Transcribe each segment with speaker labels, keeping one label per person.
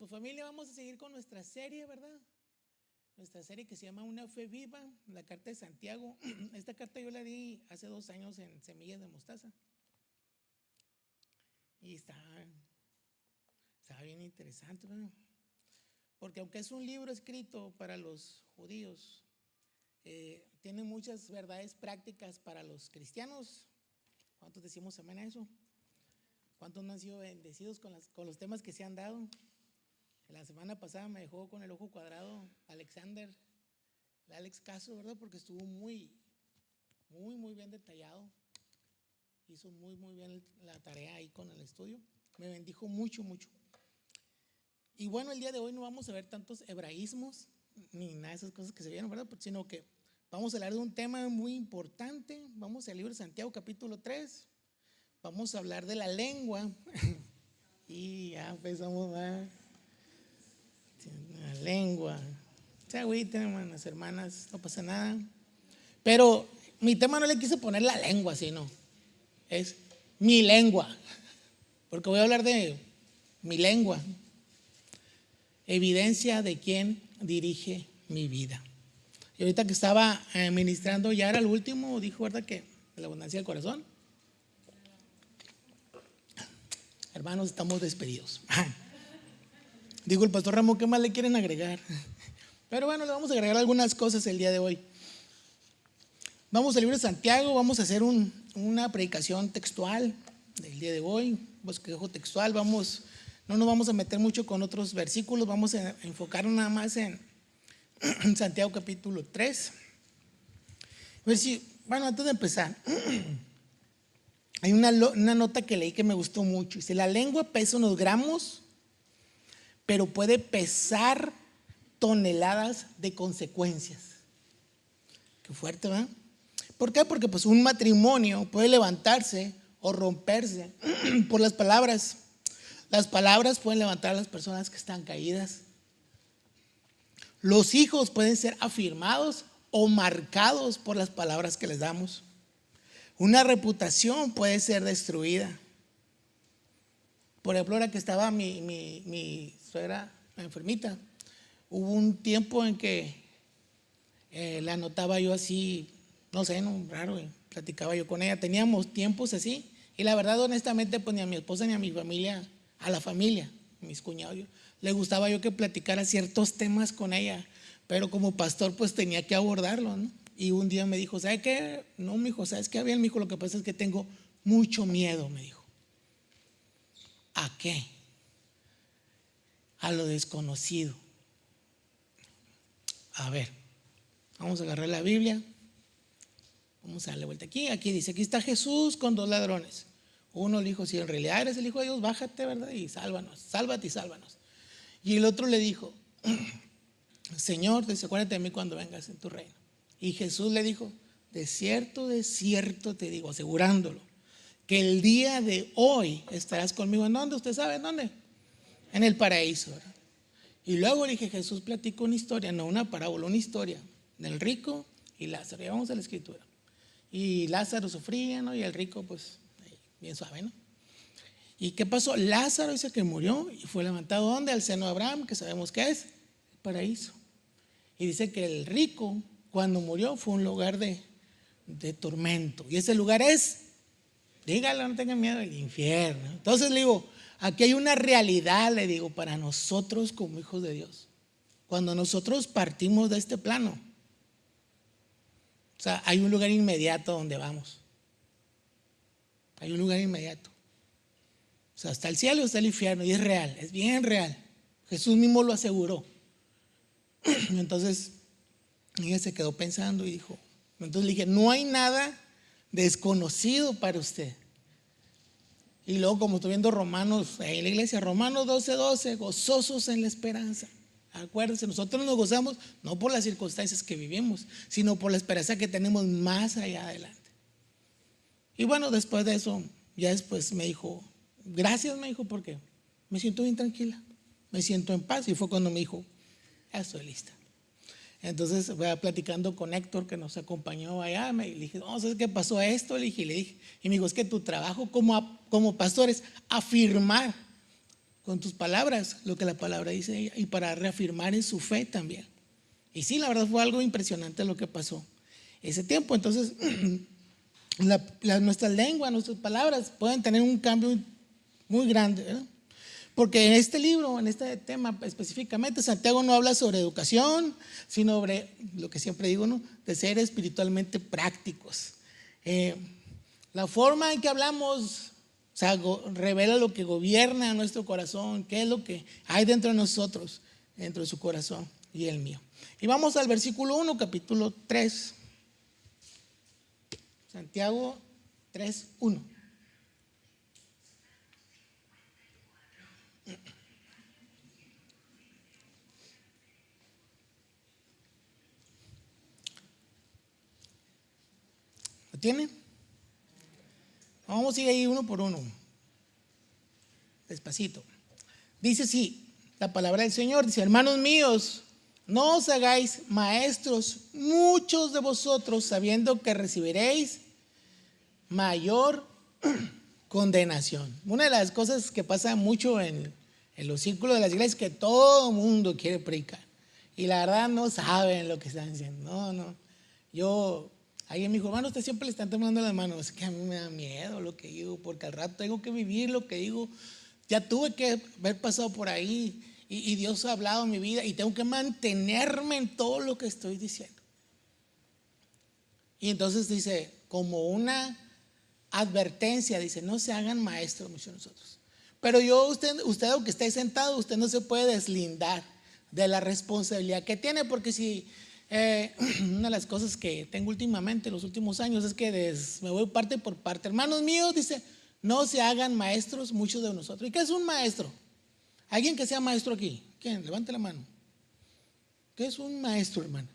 Speaker 1: pues familia, vamos a seguir con nuestra serie, ¿verdad? Nuestra serie que se llama Una Fe Viva, la carta de Santiago. Esta carta yo la di hace 2 años en Semillas de Mostaza. Y está bien interesante, ¿verdad? Porque aunque es un libro escrito para los judíos, tiene muchas verdades prácticas para los cristianos. ¿Cuántos decimos amén a eso? ¿Cuántos no han sido bendecidos con los temas que se han dado? La semana pasada me dejó con el ojo cuadrado Alexander, el Alex Caso, ¿verdad? Porque estuvo muy bien detallado. Hizo muy bien la tarea ahí con el estudio. Me bendijo mucho. Y bueno, el día de hoy no vamos a ver tantos hebraísmos ni nada de esas cosas que se vieron, ¿verdad? Sino que vamos a hablar de un tema muy importante. Vamos al libro de Santiago capítulo 3. Vamos a hablar de la lengua. Y ya empezamos a la lengua. Se agüiten, hermanas, hermanas, no pasa nada. Pero mi tema no le quise poner la lengua, sino es mi lengua. Porque voy a hablar de mi lengua. Evidencia de quién dirige mi vida. Y ahorita que estaba ministrando, ya era el último, dijo, ¿verdad? Que la abundancia del corazón. Hermanos, estamos despedidos. Digo, el pastor Ramón, ¿qué más le quieren agregar? Pero bueno, le vamos a agregar algunas cosas el día de hoy. Vamos al libro de Santiago, vamos a hacer una predicación textual del día de hoy, bosquejo textual. No nos vamos a meter mucho con otros versículos, vamos a enfocarnos nada más en Santiago capítulo 3. Bueno, antes de empezar, hay una nota que leí que me gustó mucho. Dice, la lengua pesa unos gramos, pero puede pesar toneladas de consecuencias. Qué fuerte, ¿verdad? ¿Por qué? Porque pues un matrimonio puede levantarse o romperse por las palabras. Las palabras pueden levantar a las personas que están caídas. Los hijos pueden ser afirmados o marcados por las palabras que les damos. Una reputación puede ser destruida. Por ejemplo, ahora que estaba mi suegra enfermita, hubo un tiempo en que la notaba yo así, no sé, no, raro, platicaba yo con ella. Teníamos tiempos así, y la verdad, honestamente, pues ni a mi esposa ni a mi familia, a la familia, mis cuñados, le gustaba yo que platicara ciertos temas con ella, pero como pastor, pues tenía que abordarlo, ¿no? Y un día me dijo, ¿sabe qué? No, mi hijo, ¿sabes qué? Bien, mi hijo, lo que pasa es que tengo mucho miedo, me dijo. ¿A qué? A lo desconocido. A ver, vamos a agarrar la Biblia, vamos a darle vuelta aquí dice, aquí está Jesús con 2 ladrones. Uno le dijo, si en realidad eres el Hijo de Dios, bájate, ¿verdad? Y sálvate y sálvanos. Y el otro le dijo, Señor, acuérdate de mí cuando vengas en tu reino. Y Jesús le dijo, de cierto te digo, asegurándolo, que el día de hoy estarás conmigo. ¿En dónde? ¿Usted sabe en dónde? En el paraíso, ¿verdad? Y luego le dije, Jesús platicó una historia, no una parábola, una historia del rico y Lázaro. Ya vamos a la escritura. Y Lázaro sufría, ¿no? Y el rico, pues, bien suave, ¿no? ¿Y qué pasó? Lázaro dice que murió y fue levantado, ¿dónde? Al seno de Abraham, que sabemos que es el paraíso. Y dice que el rico, cuando murió, fue un lugar de tormento. Y ese lugar es, dígalo, no tengan miedo, el infierno. Entonces le digo, aquí hay una realidad, le digo, para nosotros como hijos de Dios. Cuando nosotros partimos de este plano, o sea, hay un lugar inmediato donde vamos. Hay un lugar inmediato. O sea, está el cielo y está el infierno, y es real, es bien real. Jesús mismo lo aseguró. Entonces, ella se quedó pensando y dijo, entonces le dije, no hay nada desconocido para usted. Y luego, como estoy viendo Romanos, en la iglesia, Romanos 12:12, gozosos en la esperanza. Acuérdense, nosotros nos gozamos no por las circunstancias que vivimos, sino por la esperanza que tenemos más allá adelante. Y bueno, después de eso, ya después me dijo, gracias, me dijo, porque me siento bien tranquila, me siento en paz. Y fue cuando me dijo, ya estoy lista. Entonces voy platicando con Héctor, que nos acompañó allá, le dije, no, ¿sabes qué pasó a esto? Le dije, y me dijo, es que tu trabajo como pastor es afirmar con tus palabras lo que la palabra dice y para reafirmar en su fe también. Y sí, la verdad fue algo impresionante lo que pasó ese tiempo. Entonces, nuestras lenguas, nuestras palabras pueden tener un cambio muy grande, ¿verdad? Porque en este libro, en este tema específicamente, Santiago no habla sobre educación, sino sobre lo que siempre digo, ¿no?, de ser espiritualmente prácticos. La forma en que hablamos, o sea, revela lo que gobierna nuestro corazón, qué es lo que hay dentro de nosotros, dentro de su corazón y el mío. Y vamos al versículo 1, capítulo 3. Santiago 3:1. ¿Lo tienen? Vamos a ir ahí uno por uno, despacito. Dice así la palabra del Señor, dice: hermanos míos, no os hagáis maestros muchos de vosotros, sabiendo que recibiréis mayor condenación. Una de las cosas que pasa mucho en los círculos de las iglesias es que todo el mundo quiere predicar y la verdad no saben lo que están diciendo. Alguien me dijo: hermano, usted siempre le están tomando las manos. Es que a mí me da miedo lo que digo, porque al rato tengo que vivir lo que digo. Ya tuve que haber pasado por ahí y Dios ha hablado en mi vida y tengo que mantenerme en todo lo que estoy diciendo. Y entonces dice, como una advertencia, dice: no se hagan maestros muchos de nosotros. Pero usted aunque esté sentado, usted no se puede deslindar de la responsabilidad que tiene, porque si una de las cosas que tengo últimamente, los últimos años, es que me voy parte por parte. Hermanos míos, dice, no se hagan maestros muchos de nosotros. ¿Y qué es un maestro? ¿Alguien que sea maestro aquí? ¿Quién? Levante la mano. ¿Qué es un maestro, hermano?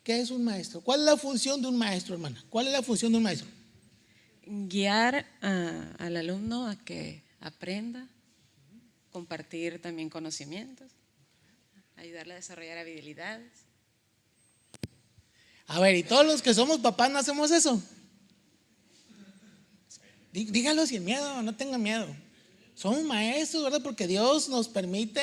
Speaker 1: ¿Qué es un maestro? ¿Cuál es la función de un maestro, hermana? ¿Cuál es la función de un maestro?
Speaker 2: Guiar al alumno a que aprenda, compartir también conocimientos, ayudarle a desarrollar habilidades.
Speaker 1: A ver, ¿y todos los que somos papás no hacemos eso? Dígalo sin miedo, no tengan miedo. Somos maestros, ¿verdad? Porque Dios nos permite,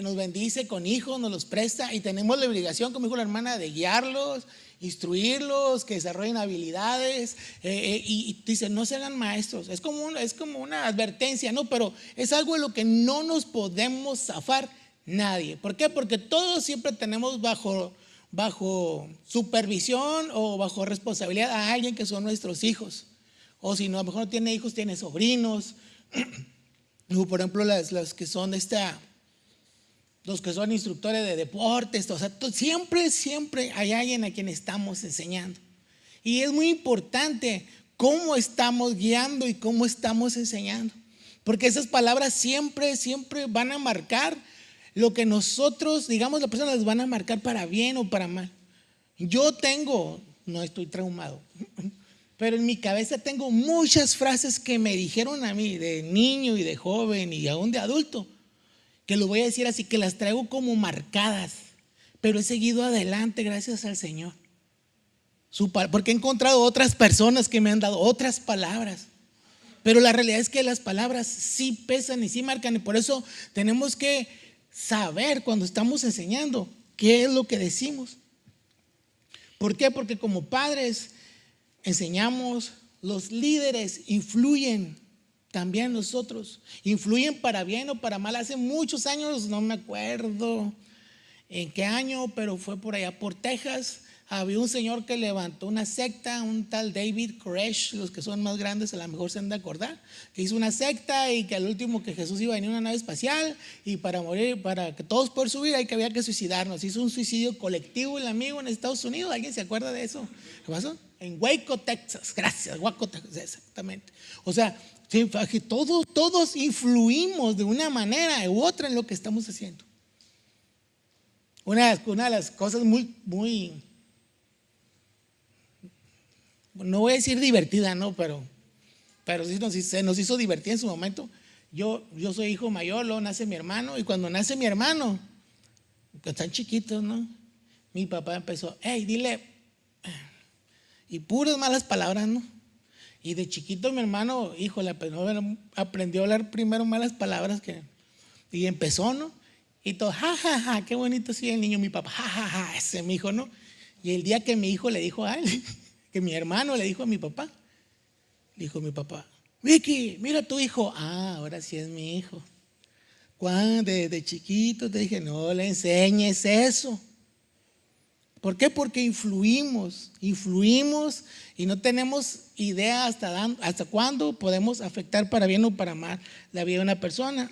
Speaker 1: nos bendice con hijos, nos los presta y tenemos la obligación, como dijo la hermana, de guiarlos, instruirlos, que desarrollen habilidades. Y dice: no se hagan maestros. Es como una advertencia, ¿no? Pero es algo de lo que no nos podemos zafar nadie. ¿Por qué? Porque todos siempre tenemos bajo supervisión o bajo responsabilidad a alguien que son nuestros hijos. O si no, a lo mejor no tiene hijos, tiene sobrinos. O por ejemplo, los que son instructores de deportes. O sea, siempre hay alguien a quien estamos enseñando. Y es muy importante cómo estamos guiando y cómo estamos enseñando. Porque esas palabras siempre van a marcar lo que nosotros, digamos, las personas las van a marcar para bien o para mal. No estoy traumado, pero en mi cabeza tengo muchas frases que me dijeron a mí de niño y de joven y aún de adulto, que lo voy a decir así, que las traigo como marcadas, pero he seguido adelante gracias al Señor, porque he encontrado otras personas que me han dado otras palabras. Pero la realidad es que las palabras sí pesan y sí marcan, y por eso tenemos que saber cuando estamos enseñando qué es lo que decimos. ¿Por qué? Porque como padres enseñamos, los líderes influyen también nosotros, influyen para bien o para mal. Hace muchos años, no me acuerdo en qué año, pero fue por allá por Texas. Había un señor que levantó una secta, un tal David Koresh. Los que son más grandes a lo mejor se han de acordar, que hizo una secta y que al último que Jesús iba a venir en una nave espacial y para morir, para que todos puedan subir, había que suicidarnos. Hizo un suicidio colectivo el amigo en Estados Unidos. ¿Alguien se acuerda de eso? ¿Qué pasó? En Waco, Texas. Gracias, Waco, Texas, exactamente. O sea, todos influimos de una manera u otra en lo que estamos haciendo. Una de las cosas muy no voy a decir divertida, no, pero sí se nos hizo divertida en su momento. Yo soy hijo mayor, luego nace mi hermano, y cuando nace mi hermano, que están chiquitos, ¿no? Mi papá empezó: hey, dile, y puras malas palabras, ¿no? Y de chiquito mi hermano, híjole, aprendió a hablar primero malas palabras y empezó, ¿no? Y todo, ja, ja, ja, qué bonito sí el niño, mi papá, ja, ja, ja, ese mi hijo, ¿no? Y el día que mi hijo le dijo a él, que mi hermano le dijo a mi papá, le dijo mi papá, Vicky, mira a tu hijo. Ah, ahora sí es mi hijo. Cuando desde chiquito te dije, no le enseñes eso. ¿Por qué? Porque influimos y no tenemos idea hasta cuándo podemos afectar para bien o para mal la vida de una persona.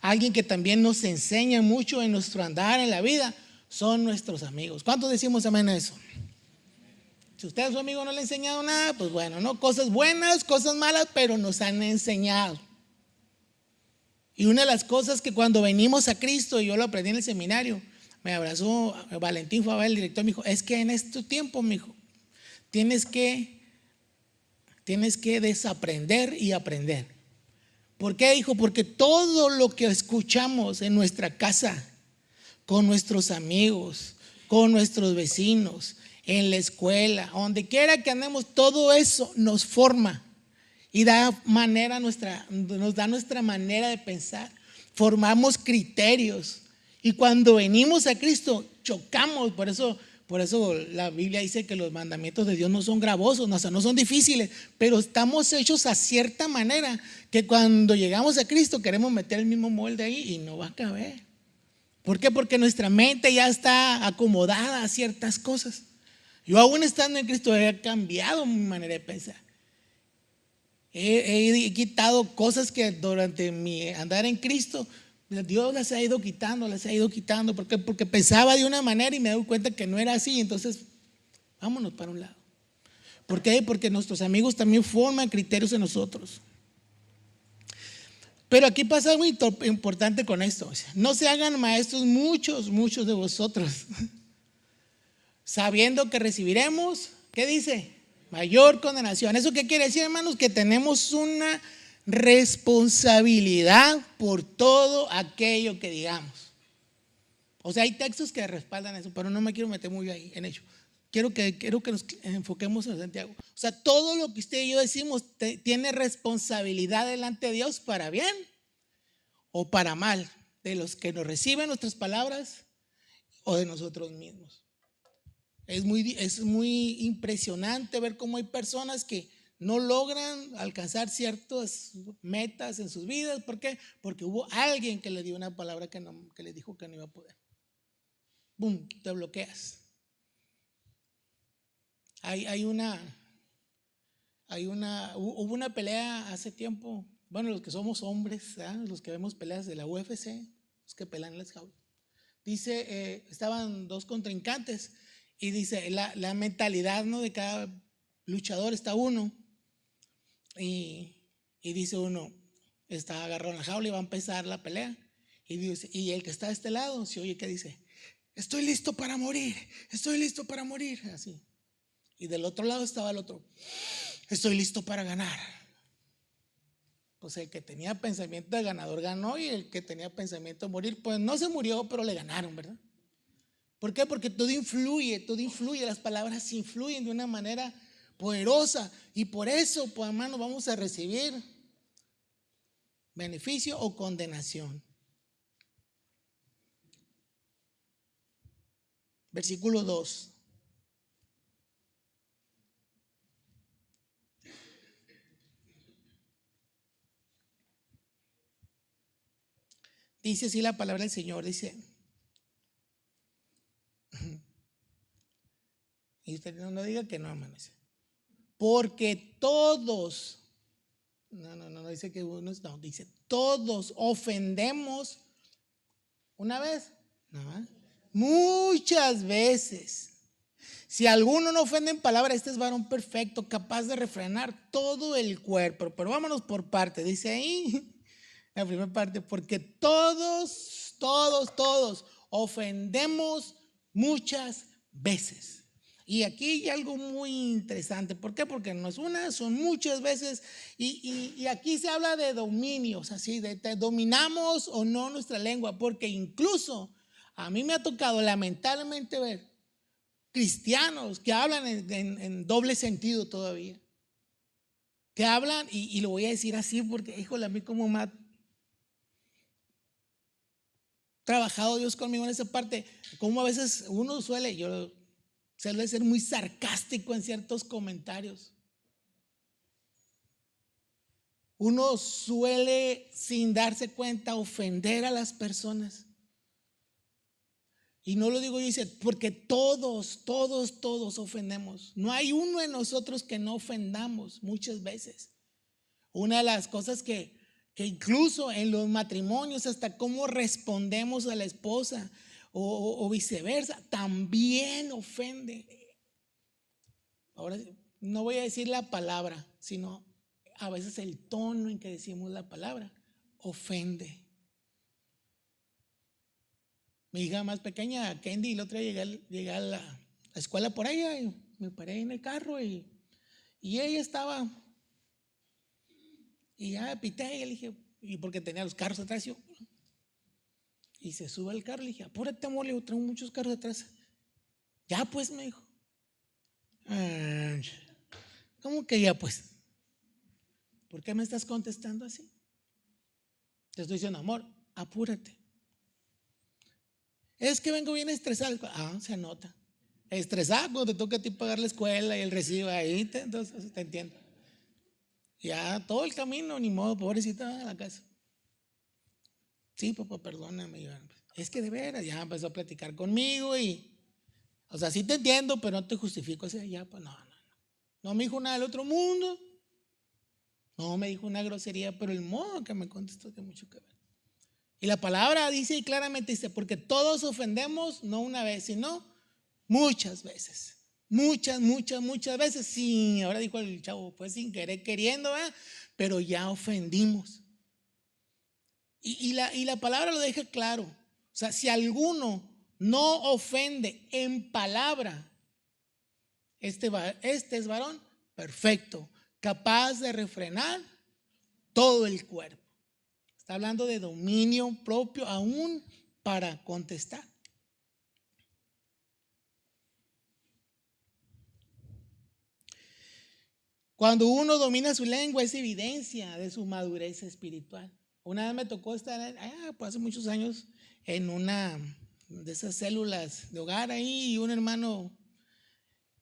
Speaker 1: Alguien que también nos enseña mucho en nuestro andar en la vida son nuestros amigos. ¿Cuántos decimos amén a eso? Si usted a su amigo no le ha enseñado nada, pues bueno, ¿no? Cosas buenas, cosas malas, pero nos han enseñado. Y una de las cosas que cuando venimos a Cristo, y yo lo aprendí en el seminario, me abrazó Valentín Fabel, el director, me dijo, es que en este tiempo, me dijo, tienes que desaprender y aprender. ¿Por qué, hijo? Porque todo lo que escuchamos en nuestra casa, con nuestros amigos, con nuestros vecinos, en la escuela, donde quiera que andemos, todo eso nos forma y nos da nuestra manera de pensar. Formamos criterios. Y cuando venimos a Cristo, chocamos. Por eso la Biblia dice que los mandamientos de Dios no son gravosos, no son difíciles, pero estamos hechos a cierta manera que cuando llegamos a Cristo queremos meter el mismo molde ahí y no va a caber. ¿Por qué? Porque nuestra mente ya está acomodada a ciertas cosas. Yo aún estando en Cristo he cambiado mi manera de pensar. He quitado cosas que durante mi andar en Cristo Dios las ha ido quitando. ¿Por qué? Porque pensaba de una manera y me doy cuenta que no era así. Entonces, vámonos para un lado. ¿Por qué? Porque nuestros amigos también forman criterios en nosotros. Pero aquí pasa algo importante con esto. No se hagan maestros muchos de vosotros, sabiendo que recibiremos, ¿qué dice? Mayor condenación. ¿Eso qué quiere decir, hermanos? Que tenemos una responsabilidad por todo aquello que digamos. O sea, hay textos que respaldan eso, pero no me quiero meter muy ahí en ello. Quiero que nos enfoquemos en Santiago. O sea, todo lo que usted y yo decimos tiene responsabilidad delante de Dios para bien o para mal, de los que nos reciben nuestras palabras o de nosotros mismos. Es muy impresionante ver cómo hay personas que no logran alcanzar ciertas metas en sus vidas. ¿Por qué? Porque hubo alguien que le dio una palabra que le dijo que no iba a poder. ¡Bum! Te bloqueas. Hubo una pelea hace tiempo. Bueno, los que somos hombres, los que vemos peleas de la UFC, los que pelean en las jaulas. Dice, estaban dos contrincantes y dice, la mentalidad, ¿no?, de cada luchador está uno. Y dice uno, está agarrado en la jaula y va a empezar la pelea. Y el que está de este lado se oye que dice, estoy listo para morir, así. Y del otro lado estaba el otro, estoy listo para ganar. Pues el que tenía pensamiento de ganador ganó y el que tenía pensamiento de morir, pues no se murió, pero le ganaron, ¿verdad? ¿Por qué? Porque todo influye, las palabras influyen de una manera poderosa y por eso, pues hermanos, vamos a recibir beneficio o condenación. Versículo 2. Dice así la palabra del Señor, dice, y usted no diga que no, hermanos, porque todos, no dice que unos, no, dice todos ofendemos una vez, no, muchas veces. Si alguno no ofende en palabra, este es varón perfecto, capaz de refrenar todo el cuerpo. Pero vámonos por parte, dice ahí la primera parte, porque todos ofendemos muchas veces. Y aquí hay algo muy interesante. ¿Por qué? Porque no es una, son muchas veces. Y aquí se habla de dominios, así, de dominamos o no nuestra lengua. Porque incluso a mí me ha tocado lamentablemente ver cristianos que hablan en doble sentido todavía. que hablan, y lo voy a decir así porque, híjole, a mí como me ha trabajado Dios conmigo en esa parte, como a veces uno suele ser muy sarcástico en ciertos comentarios. Uno suele, sin darse cuenta, ofender a las personas. Y no lo digo yo, dice, porque todos ofendemos. No hay uno en nosotros que no ofendamos muchas veces. Una de las cosas que incluso en los matrimonios, hasta cómo respondemos a la esposa o viceversa, también ofende. Ahora no voy a decir la palabra, sino a veces el tono en que decimos la palabra ofende. Mi hija más pequeña, Candy, el otro día llegué a la escuela por ella y me paré en el carro y ella estaba, y ya pité y le dije, y porque tenía los carros atrás, y se sube al carro, le dije, apúrate, amor, le digo, traigo muchos carros atrás. Ya pues, me dijo. ¿Cómo que ya pues? ¿Por qué me estás contestando así? Te estoy diciendo, amor, apúrate. Es que vengo bien estresado. Se nota. Estresado cuando te toca a ti pagar la escuela y el recibo ahí, entonces te entiendo. Ya todo el camino, ni modo, pobrecita, a la casa. Sí, papá, perdóname. Es que de veras, ya empezó a platicar conmigo o sea, sí te entiendo, pero no te justifico. O sea, ya, pues no. No me dijo nada del otro mundo. No me dijo una grosería, pero el modo que me contestó tiene mucho que ver. Y la palabra dice y claramente dice, porque todos ofendemos, no una vez, sino muchas veces. Muchas veces. Sí, ahora dijo el chavo, pues sin querer queriendo, ¿verdad? Pero ya ofendimos. Y la palabra lo deja claro. O sea, si alguno no ofende en palabra, este es varón perfecto, capaz de refrenar todo el cuerpo. Está hablando de dominio propio aún para contestar. Cuando uno domina su lengua es evidencia de su madurez espiritual. Una vez me tocó estar pues hace muchos años en una de esas células de hogar ahí y un hermano,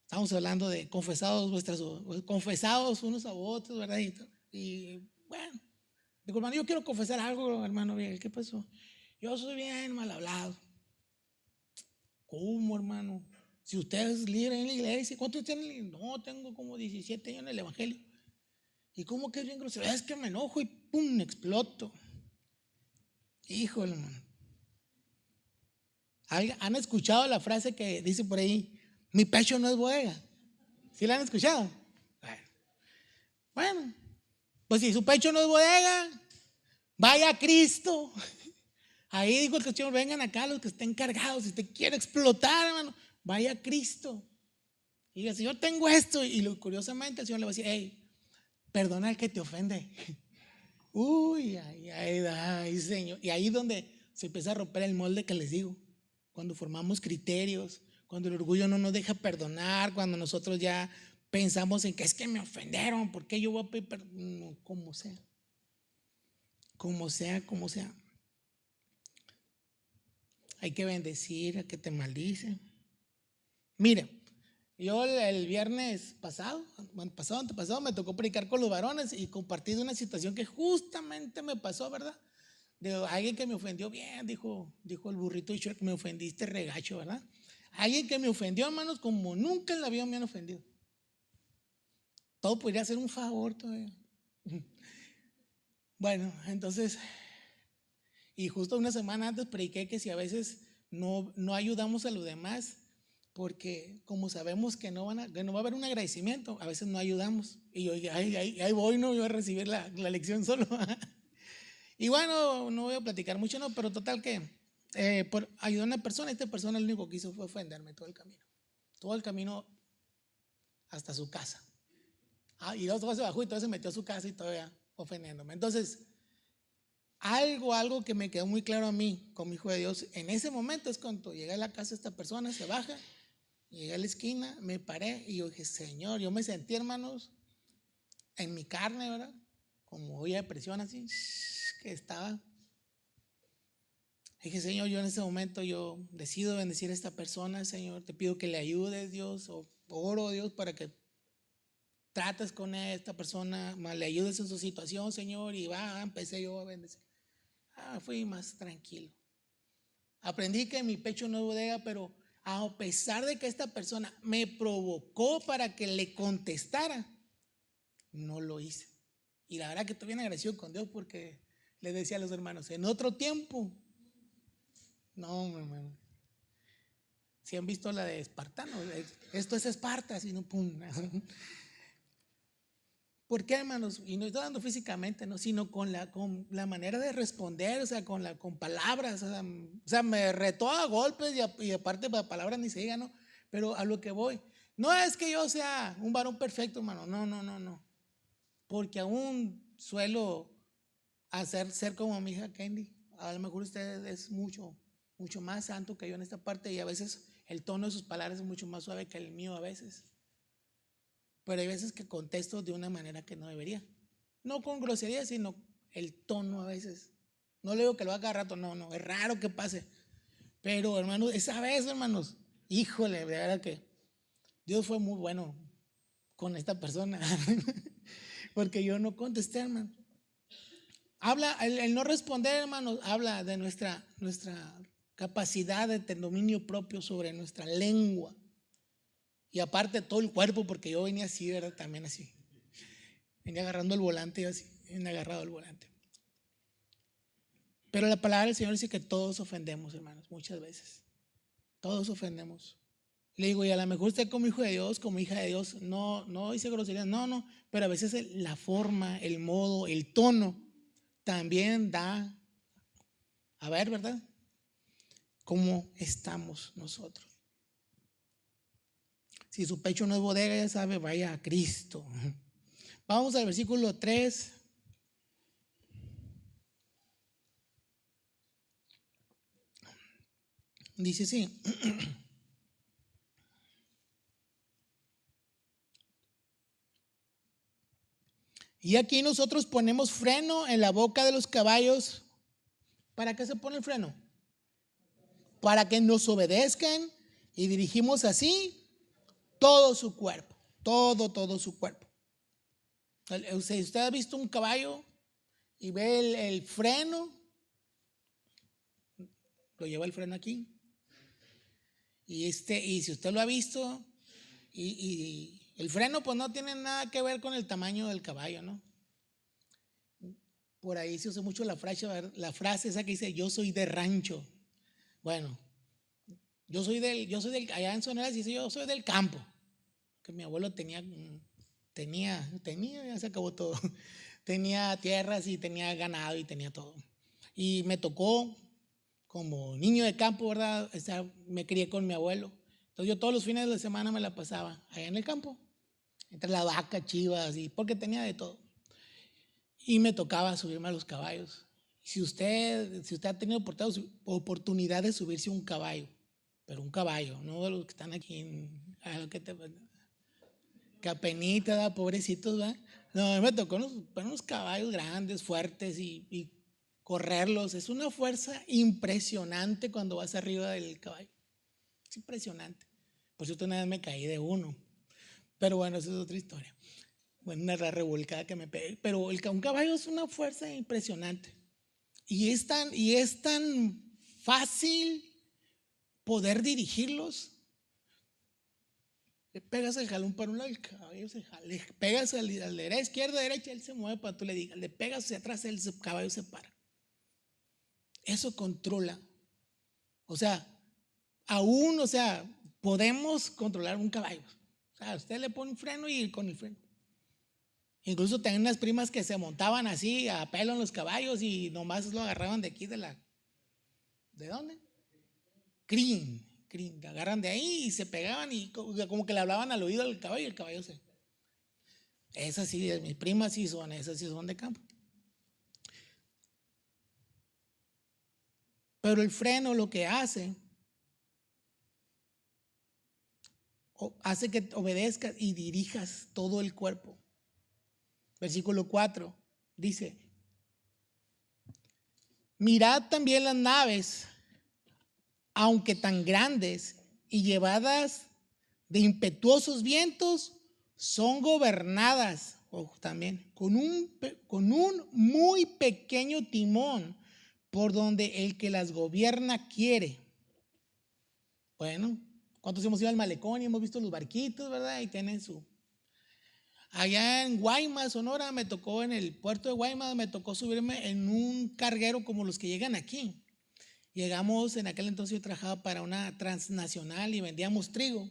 Speaker 1: estamos hablando de confesados unos a otros, ¿verdad? Y bueno, digo, hermano, yo quiero confesar algo, hermano. ¿Qué pasó? Yo soy bien mal hablado. ¿Cómo, hermano? Si usted es líder en la iglesia, ¿cuántos tienen? No, tengo como 17 años en el evangelio. ¿Y cómo que es bien grosero? Es que me enojo y pum, exploto. Híjole, hermano. ¿Han escuchado la frase que dice por ahí, mi pecho no es bodega? ¿Sí la han escuchado? Bueno, pues si su pecho no es bodega, vaya a Cristo. Ahí dijo el Señor, vengan acá los que estén cargados. Si usted quiere explotar, hermano, vaya a Cristo. Y diga, Señor, tengo esto. Y curiosamente el Señor le va a decir, hey, perdona al que te ofende. Uy, ay, Señor. Y ahí es donde se empieza a romper el molde que les digo. Cuando formamos criterios, cuando el orgullo no nos deja perdonar, cuando nosotros ya pensamos en que es que me ofendieron, ¿por qué yo voy a pedir perdón? No, como sea. Como sea. Hay que bendecir a que te maldice. Mire, yo el viernes antepasado, me tocó predicar con los varones y compartí de una situación que justamente me pasó, ¿verdad? De alguien que me ofendió bien, dijo el burrito y Shrek, me ofendiste regacho, ¿verdad? Alguien que me ofendió, hermanos, como nunca en la vida me han ofendido. Todo podría ser un favor todavía. Bueno, entonces, y justo una semana antes prediqué que si a veces no ayudamos a los demás, porque como sabemos que no va a haber un agradecimiento, a veces no ayudamos. Y yo, ahí voy, no voy a recibir la lección solo. Y bueno, no voy a platicar mucho, no, pero total que por ayudar a una persona, esta persona lo único que hizo fue ofenderme todo el camino hasta su casa. Y luego se bajó y todo se metió a su casa y todavía ofendiéndome. Entonces, algo que me quedó muy claro a mí como hijo de Dios en ese momento es cuando llegué a la casa esta persona, se baja, llegué a la esquina, me paré y yo dije, Señor, yo me sentí, hermanos, en mi carne, ¿verdad? Como olla de presión así, que estaba. Dije, Señor, yo en este momento yo decido bendecir a esta persona, Señor. Te pido que le ayudes, Dios, o oro, Dios, para que trates con esta persona, le ayudes en su situación, Señor. Y empecé yo a bendecir. Fui más tranquilo. Aprendí que mi pecho no es bodega, pero a pesar de que esta persona me provocó para que le contestara, no lo hice. Y la verdad que estoy bien agradecido con Dios, porque le decía a los hermanos, en otro tiempo, no, hermano. Si han visto la de Espartano, esto es Esparta, así no, pum. ¿Por qué, hermanos? Y no estoy hablando físicamente, no, sino con la manera de responder, o sea, con palabras. O sea, me retó a golpes y aparte de palabras ni se diga, ¿no? Pero a lo que voy, no es que yo sea un varón perfecto, hermano, no. Porque aún suelo ser como mi hija Candy. A lo mejor usted es mucho más santo que yo en esta parte, y a veces el tono de sus palabras es mucho más suave que el mío a veces. Pero hay veces que contesto de una manera que no debería. No con grosería, sino el tono a veces. No le digo que lo haga cada rato, no, es raro que pase. Pero, hermanos, esa vez, hermanos, híjole, de verdad que Dios fue muy bueno con esta persona. Porque yo no contesté, hermano. El no responder, hermanos, habla de nuestra capacidad de tener dominio propio sobre nuestra lengua. Y aparte todo el cuerpo, porque yo venía así, ¿verdad? También así. Venía agarrando el volante y así, venía agarrado el volante. Pero la palabra del Señor dice que todos ofendemos, hermanos, muchas veces. Todos ofendemos. Le digo, y a lo mejor usted como hijo de Dios, como hija de Dios, no dice groserías, no, pero a veces la forma, el modo, el tono también da a ver, ¿verdad? ¿Cómo estamos nosotros? Si su pecho no es bodega, ya sabe, vaya a Cristo. Vamos al versículo 3. Dice así. Y aquí nosotros ponemos freno en la boca de los caballos. ¿Para qué se pone el freno? Para que nos obedezcan, y dirigimos así todo su cuerpo. Todo su cuerpo. Si usted ha visto un caballo y ve el freno, lo lleva el freno aquí. Y si usted lo ha visto, y el freno pues no tiene nada que ver con el tamaño del caballo, ¿no? Por ahí se usa mucho la frase esa que dice, yo soy de rancho. Bueno, yo soy del, allá en Sonora se dice, yo soy del campo. Que mi abuelo tenía, ya se acabó todo. Tenía tierras y tenía ganado y tenía todo. Y me tocó como niño de campo, ¿verdad? Me crié con mi abuelo. Entonces yo todos los fines de semana me la pasaba allá en el campo, entre la vaca, chivas, y porque tenía de todo. Y me tocaba subirme a los caballos. Si usted ha tenido oportunidad de subirse a un caballo, pero un caballo, no de los que están aquí que apenita, da, pobrecitos, ¿va? No, me tocó unos caballos grandes, fuertes, y correrlos. Es una fuerza impresionante cuando vas arriba del caballo. Es impresionante. Por cierto, una vez me caí de uno. Pero bueno, esa es otra historia. Bueno, una revolcada que me pegué. Pero un caballo es una fuerza impresionante. Y es tan fácil poder dirigirlos. Le pegas el jalón para un lado, el caballo se jala. Le pegas al izquierda, derecha, él se mueve para tú le digas. Le pegas hacia atrás, el caballo se para. Eso controla. O sea, podemos controlar un caballo. O sea, usted le pone un freno y con el freno. Incluso tenía unas primas que se montaban así a pelo en los caballos y nomás lo agarraban de aquí ¿de dónde? Crin, te agarran de ahí y se pegaban y como que le hablaban al oído al caballo y el caballo se. Esas sí, mis primas sí son, esas sí son de campo. Pero el freno lo que hace que obedezcas y dirijas todo el cuerpo. Versículo 4 dice: mirad también las naves, aunque tan grandes y llevadas de impetuosos vientos, son gobernadas, ojo, también con un muy pequeño timón, por donde el que las gobierna quiere. Bueno, ¿cuántos hemos ido al malecón y hemos visto los barquitos, verdad? Y tienen su... Allá en Guaymas, Sonora, me tocó, en el puerto de Guaymas, me tocó subirme en un carguero como los que llegan aquí. Llegamos, en aquel entonces yo trabajaba para una transnacional y vendíamos trigo.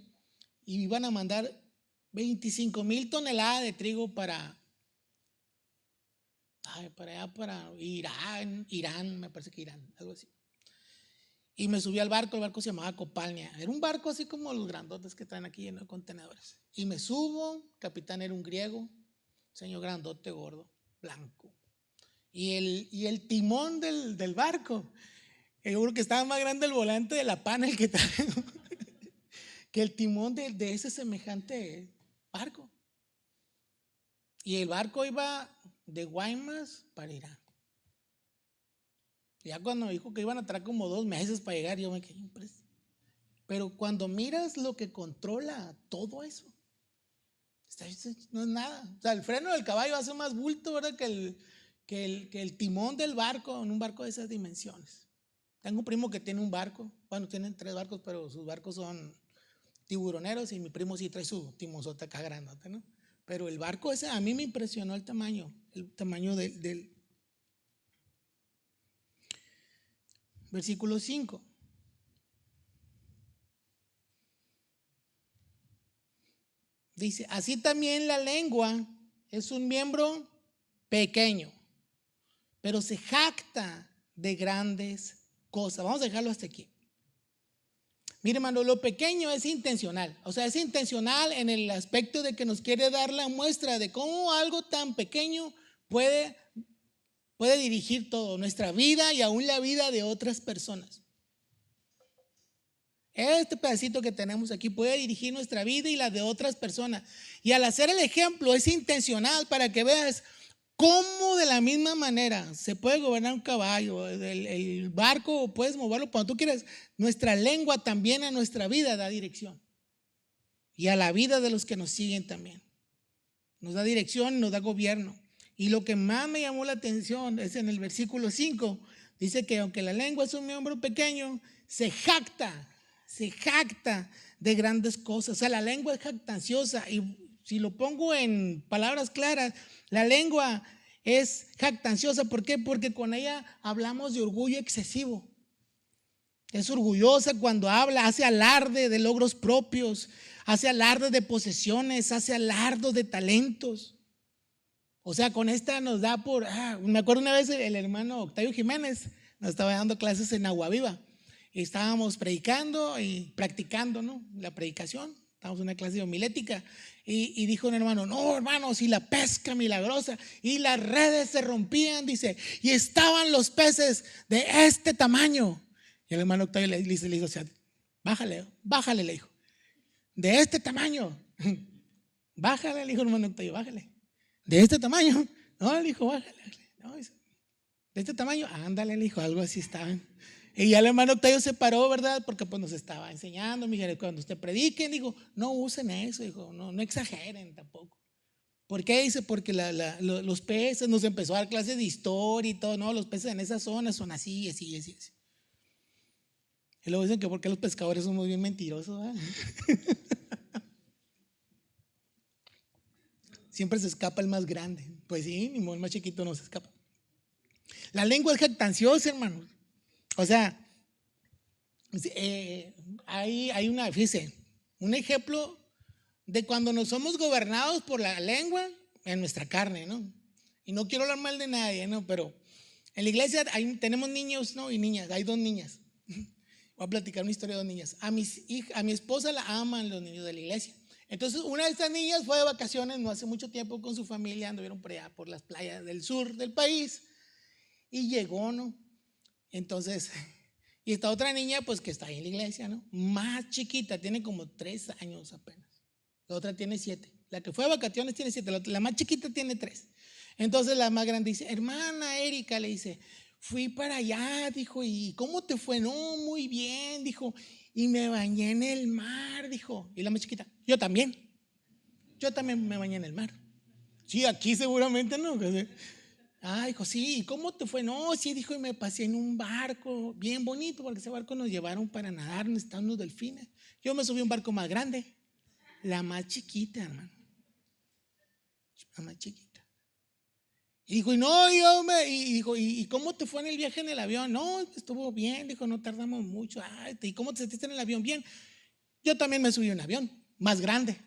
Speaker 1: Y iban a mandar 25,000 toneladas de trigo para allá, para Irán, me parece que Irán, algo así. Y me subí al barco, el barco se llamaba Copalnia. Era un barco así como los grandotes que traen aquí lleno de contenedores. Y me subo, el capitán era un griego, señor grandote, gordo, blanco. Y el timón del barco, yo creo que estaba más grande el volante de la Pana, el que traigo, que el timón de ese semejante barco. Y el barco iba de Guaymas para Irán. Ya cuando dijo que iban a tardar como 2 meses para llegar, yo me quedé impresionado. Pero cuando miras lo que controla todo eso, no es nada. O sea, el freno del caballo hace más bulto, ¿verdad?, que el timón del barco, en un barco de esas dimensiones. Tengo un primo que tiene un barco, bueno, tienen 3 barcos, pero sus barcos son tiburoneros, y mi primo sí trae su timonzota acá grandote, ¿no? Pero el barco ese, a mí me impresionó el tamaño del versículo 5. Dice: así también la lengua es un miembro pequeño, pero se jacta de grandes cosas. Vamos a dejarlo hasta aquí. Mire, hermano, lo pequeño es intencional. O sea, es intencional en el aspecto de que nos quiere dar la muestra de cómo algo tan pequeño puede dirigir todo, nuestra vida y aún la vida de otras personas. Este pedacito que tenemos aquí puede dirigir nuestra vida y la de otras personas. Y al hacer el ejemplo es intencional para que veas cómo de la misma manera se puede gobernar un caballo, el barco, puedes moverlo cuando tú quieras. Nuestra lengua también a nuestra vida da dirección. Y a la vida de los que nos siguen también. Nos da dirección, nos da gobierno. Y lo que más me llamó la atención es en el versículo 5. Dice que aunque la lengua es un miembro pequeño, se jacta de grandes cosas. O sea, la lengua es jactanciosa. Y si lo pongo en palabras claras, la lengua es jactanciosa. ¿Por qué? Porque con ella hablamos de orgullo excesivo. Es orgullosa cuando habla, hace alarde de logros propios, hace alarde de posesiones, hace alarde de talentos. O sea, con esta nos da por... me acuerdo una vez el hermano Octavio Jiménez nos estaba dando clases en Agua Viva. Y estábamos predicando y practicando, ¿no?, la predicación. Estábamos en una clase de homilética. Y dijo un hermano: no, hermano, si la pesca milagrosa. Y las redes se rompían, dice, y estaban los peces de este tamaño. Y el hermano Octavio le dice, o sea, bájale, le dijo. De este tamaño. Bájale, le dijo el hermano Octavio, bájale. ¿De este tamaño? No, le dijo, bájale. No, ¿de este tamaño? Ándale, le dijo, algo así estaban. Y ya el hermano Octavio se paró, ¿verdad? Porque pues nos estaba enseñando, Miguel, cuando usted predique, dijo, no usen eso, dijo, no exageren tampoco. ¿Por qué? Dice, porque los peces, nos empezó a dar clases de historia y todo, no, los peces en esa zona son así. Y luego dicen que porque los pescadores somos bien mentirosos, ¿verdad? Siempre se escapa el más grande. Pues sí, ni el más chiquito no se escapa. La lengua es jactanciosa, hermanos. O sea, hay una, fíjese, un ejemplo de cuando nos somos gobernados por la lengua en nuestra carne, ¿no? Y no quiero hablar mal de nadie, ¿no? Pero en la iglesia tenemos niños, ¿no?, y niñas. Hay 2 niñas. Voy a platicar una historia de 2 niñas. A mi esposa la aman los niños de la iglesia. Entonces, una de estas niñas fue de vacaciones no hace mucho tiempo con su familia, anduvieron por allá, por las playas del sur del país, y llegó, ¿no? Entonces, y esta otra niña, pues que está ahí en la iglesia, ¿no?, más chiquita, tiene como 3 años apenas. La otra tiene 7. La que fue de vacaciones tiene 7, la más chiquita tiene 3. Entonces la más grande dice, hermana Erika, le dice, fui para allá, dijo, ¿y cómo te fue? No, muy bien, dijo, y me bañé en el mar, dijo. Y la más chiquita, yo también me bañé en el mar. Sí, aquí seguramente no. Ah, dijo, sí, ¿y cómo te fue? No, sí, dijo, y me pasé en un barco bien bonito, porque ese barco nos llevaron para nadar, donde estaban unos delfines. Yo me subí a un barco más grande, la más chiquita, hermano, la más chiquita. Y dijo, y no, y dijo, ¿y cómo te fue en el viaje en el avión? No, estuvo bien, dijo, no tardamos mucho. Ay, ¿y cómo te sentiste en el avión? Bien. Yo también me subí a un avión más grande.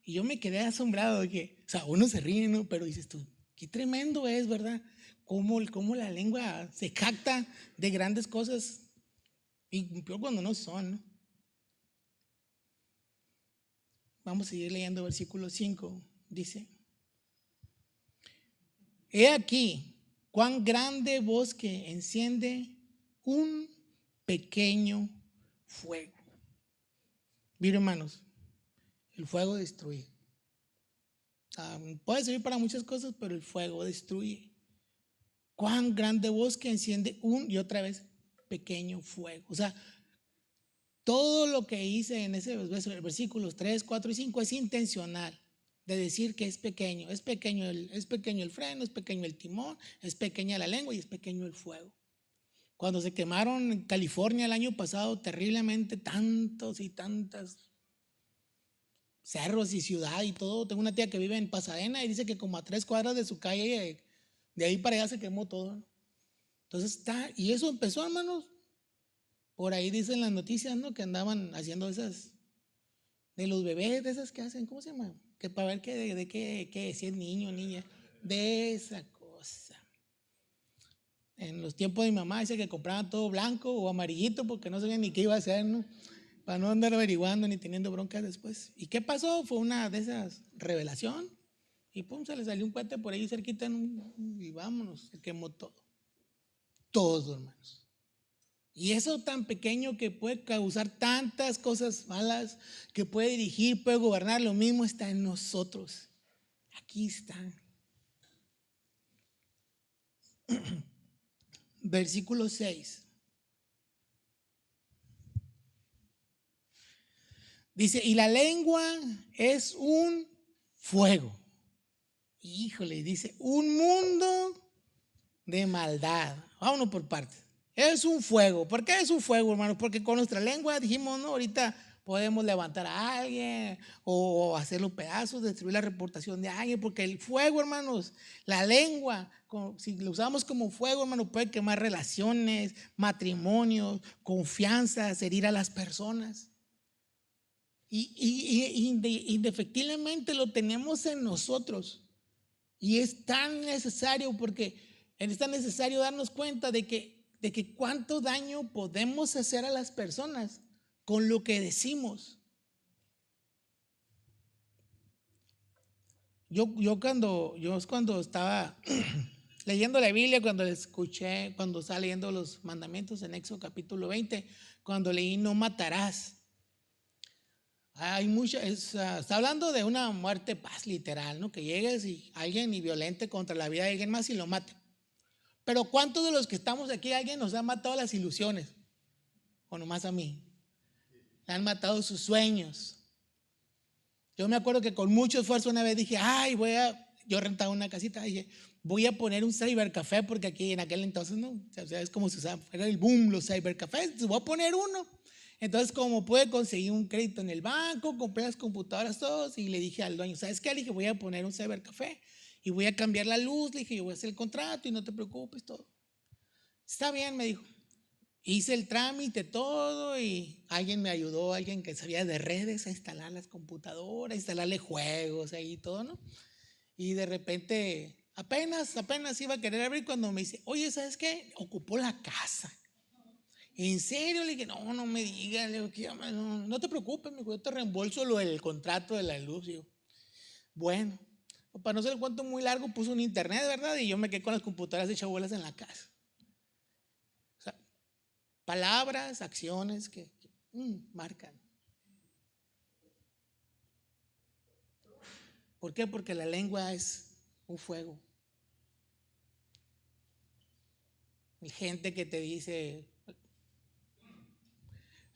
Speaker 1: Y yo me quedé asombrado de que, o sea, uno se ríe, ¿no? Pero dices tú, qué tremendo es, ¿verdad? Cómo la lengua se jacta de grandes cosas y peor cuando no son, ¿no? Vamos a seguir leyendo versículo 5. Dice, he aquí cuán grande bosque enciende un pequeño fuego. Miren, hermanos, el fuego destruye. Puede servir para muchas cosas, pero el fuego destruye. Cuán grande bosque enciende un y otra vez pequeño fuego. O sea, todo lo que hice en ese versículos 3, 4 y 5 es intencional de decir que es pequeño. Es pequeño el freno, es pequeño el timón, es pequeña la lengua y es pequeño el fuego. Cuando se quemaron en California el año pasado terriblemente tantos y tantas cerros y ciudad y todo. Tengo una tía que vive en Pasadena y dice que como a 3 cuadras de su calle, de ahí para allá se quemó todo, ¿no? Entonces y eso empezó, hermanos. Por ahí dicen las noticias, ¿no? Que andaban haciendo esas, de los bebés, de esas que hacen, ¿cómo se llama? Que para ver qué si es niño o niña, de esa cosa. En los tiempos de mi mamá dice que compraban todo blanco o amarillito porque no sabían ni qué iba a hacer, ¿no? Para no andar averiguando ni teniendo broncas después. ¿Y qué pasó? Fue una de esas revelación y pum, se le salió un cohete por ahí cerquita y vámonos, se quemó todo. Todo, hermanos. Y eso tan pequeño que puede causar tantas cosas malas, que puede dirigir, puede gobernar, lo mismo está en nosotros. Aquí está. Versículo 6. Dice, y la lengua es un fuego. Híjole, dice, un mundo de maldad. Vámonos por partes. Es un fuego. ¿Por qué es un fuego, hermano? Porque con nuestra lengua dijimos, no, ahorita podemos levantar a alguien o hacerlo pedazos, destruir la reputación de alguien, porque el fuego, hermanos, la lengua, si lo usamos como fuego, hermano, puede quemar relaciones, matrimonios, confianzas, herir a las personas. Indefectiblemente lo tenemos en nosotros. Y es tan necesario porque es tan necesario darnos cuenta de que cuánto daño podemos hacer a las personas con lo que decimos. Cuando estaba leyendo la Biblia, cuando estaba leyendo los mandamientos en Éxodo capítulo 20, cuando leí no matarás. Está hablando de una muerte paz literal, ¿no? Que llegues y alguien y violente contra la vida de alguien más y lo mate. Pero ¿cuántos de los que estamos aquí alguien nos ha matado las ilusiones? O nomás a mí. Le han matado sus sueños. Yo me acuerdo que con mucho esfuerzo una vez dije, yo rentaba una casita, dije, voy a poner un cybercafé porque aquí en aquel entonces, ¿no? O sea, es como se usaba, era el boom los cybercafés, entonces voy a poner uno. Entonces, como pude conseguir un crédito en el banco, compré las computadoras todos y le dije al dueño, ¿sabes qué? Le dije, voy a poner un cybercafé y voy a cambiar la luz, le dije, yo voy a hacer el contrato y no te preocupes, todo. Está bien, me dijo. Hice el trámite, todo, y alguien me ayudó, alguien que sabía de redes, a instalar las computadoras, a instalarle juegos ahí y todo, ¿no? Y de repente, apenas iba a querer abrir cuando me dice, oye, ¿sabes qué? Ocupó la casa. ¿En serio? Le dije, no me digas, le digo, no te preocupes, yo te reembolso el contrato de la luz. Digo, bueno, para no ser el cuento muy largo, puso un internet, ¿verdad? Y yo me quedé con las computadoras hechas bolas en la casa. O sea, palabras, acciones que marcan. ¿Por qué? Porque la lengua es un fuego. Hay gente que te dice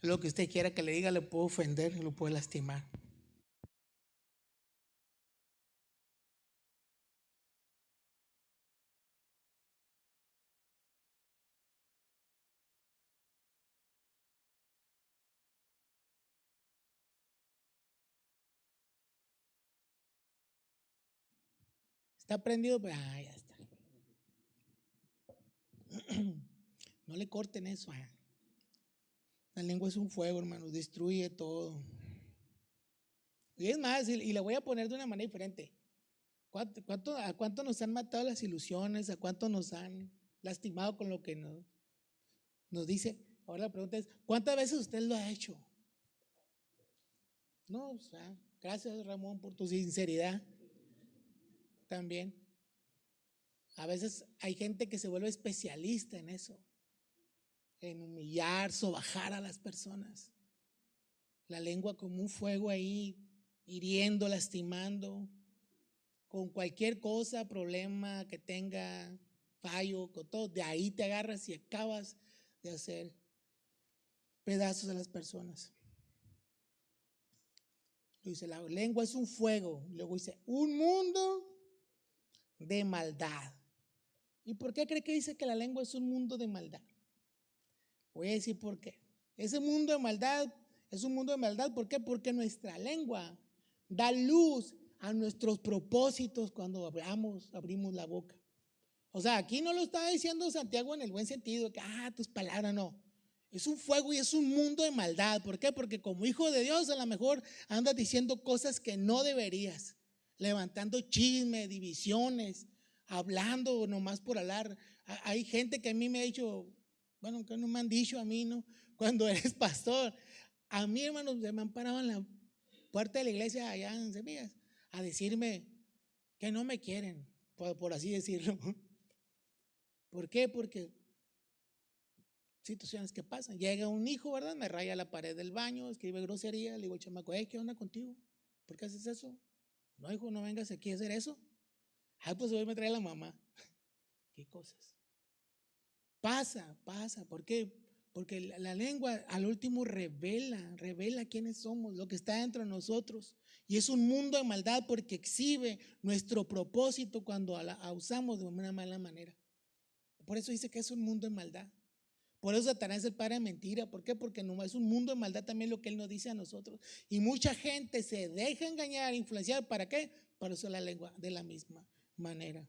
Speaker 1: lo que usted quiera que le diga, le puede ofender, lo puede lastimar. Está prendido, pues, ya está. No le corten eso. La lengua es un fuego, hermano, destruye todo. Y es más, y le voy a poner de una manera diferente. ¿A cuánto nos han matado las ilusiones? ¿A cuánto nos han lastimado con lo que nos dice? Ahora la pregunta es, ¿cuántas veces usted lo ha hecho? No, o sea, gracias Ramón por tu sinceridad también. A veces hay gente que se vuelve especialista en eso, en humillar, sobajar a las personas. La lengua como un fuego ahí, hiriendo, lastimando, con cualquier cosa, problema que tenga, fallo, con todo, de ahí te agarras y acabas de hacer pedazos a las personas. Dice, la lengua es un fuego. Luego dice, un mundo de maldad. ¿Y por qué cree que dice que la lengua es un mundo de maldad? Voy a decir por qué. Ese mundo de maldad es un mundo de maldad. ¿Por qué? Porque nuestra lengua da luz a nuestros propósitos cuando hablamos, abrimos la boca. O sea, aquí no lo está diciendo Santiago en el buen sentido, que tus palabras no. Es un fuego y es un mundo de maldad. ¿Por qué? Porque como hijo de Dios a lo mejor andas diciendo cosas que no deberías, levantando chisme, divisiones, hablando nomás por hablar. Hay gente que a mí me ha dicho, bueno, que no me han dicho a mí, ¿no? Cuando eres pastor, a mí, hermanos, se me han parado en la puerta de la iglesia allá en Semillas a decirme que no me quieren, por así decirlo. ¿Por qué? Porque situaciones que pasan. Llega un hijo, ¿verdad? Me raya la pared del baño, escribe grosería, le digo al chamaco, ¿qué onda contigo? ¿Por qué haces eso? No, hijo, no vengas aquí a hacer eso. Pues hoy me trae la mamá. ¿Qué cosas? Pasa. ¿Por qué? Porque la lengua al último revela quiénes somos, lo que está dentro de nosotros. Y es un mundo de maldad porque exhibe nuestro propósito cuando la usamos de una mala manera. Por eso dice que es un mundo de maldad. Por eso Satanás es el padre de mentira. ¿Por qué? Porque no es un mundo de maldad también lo que él nos dice a nosotros. Y mucha gente se deja engañar, influenciar. ¿Para qué? Para usar la lengua de la misma manera.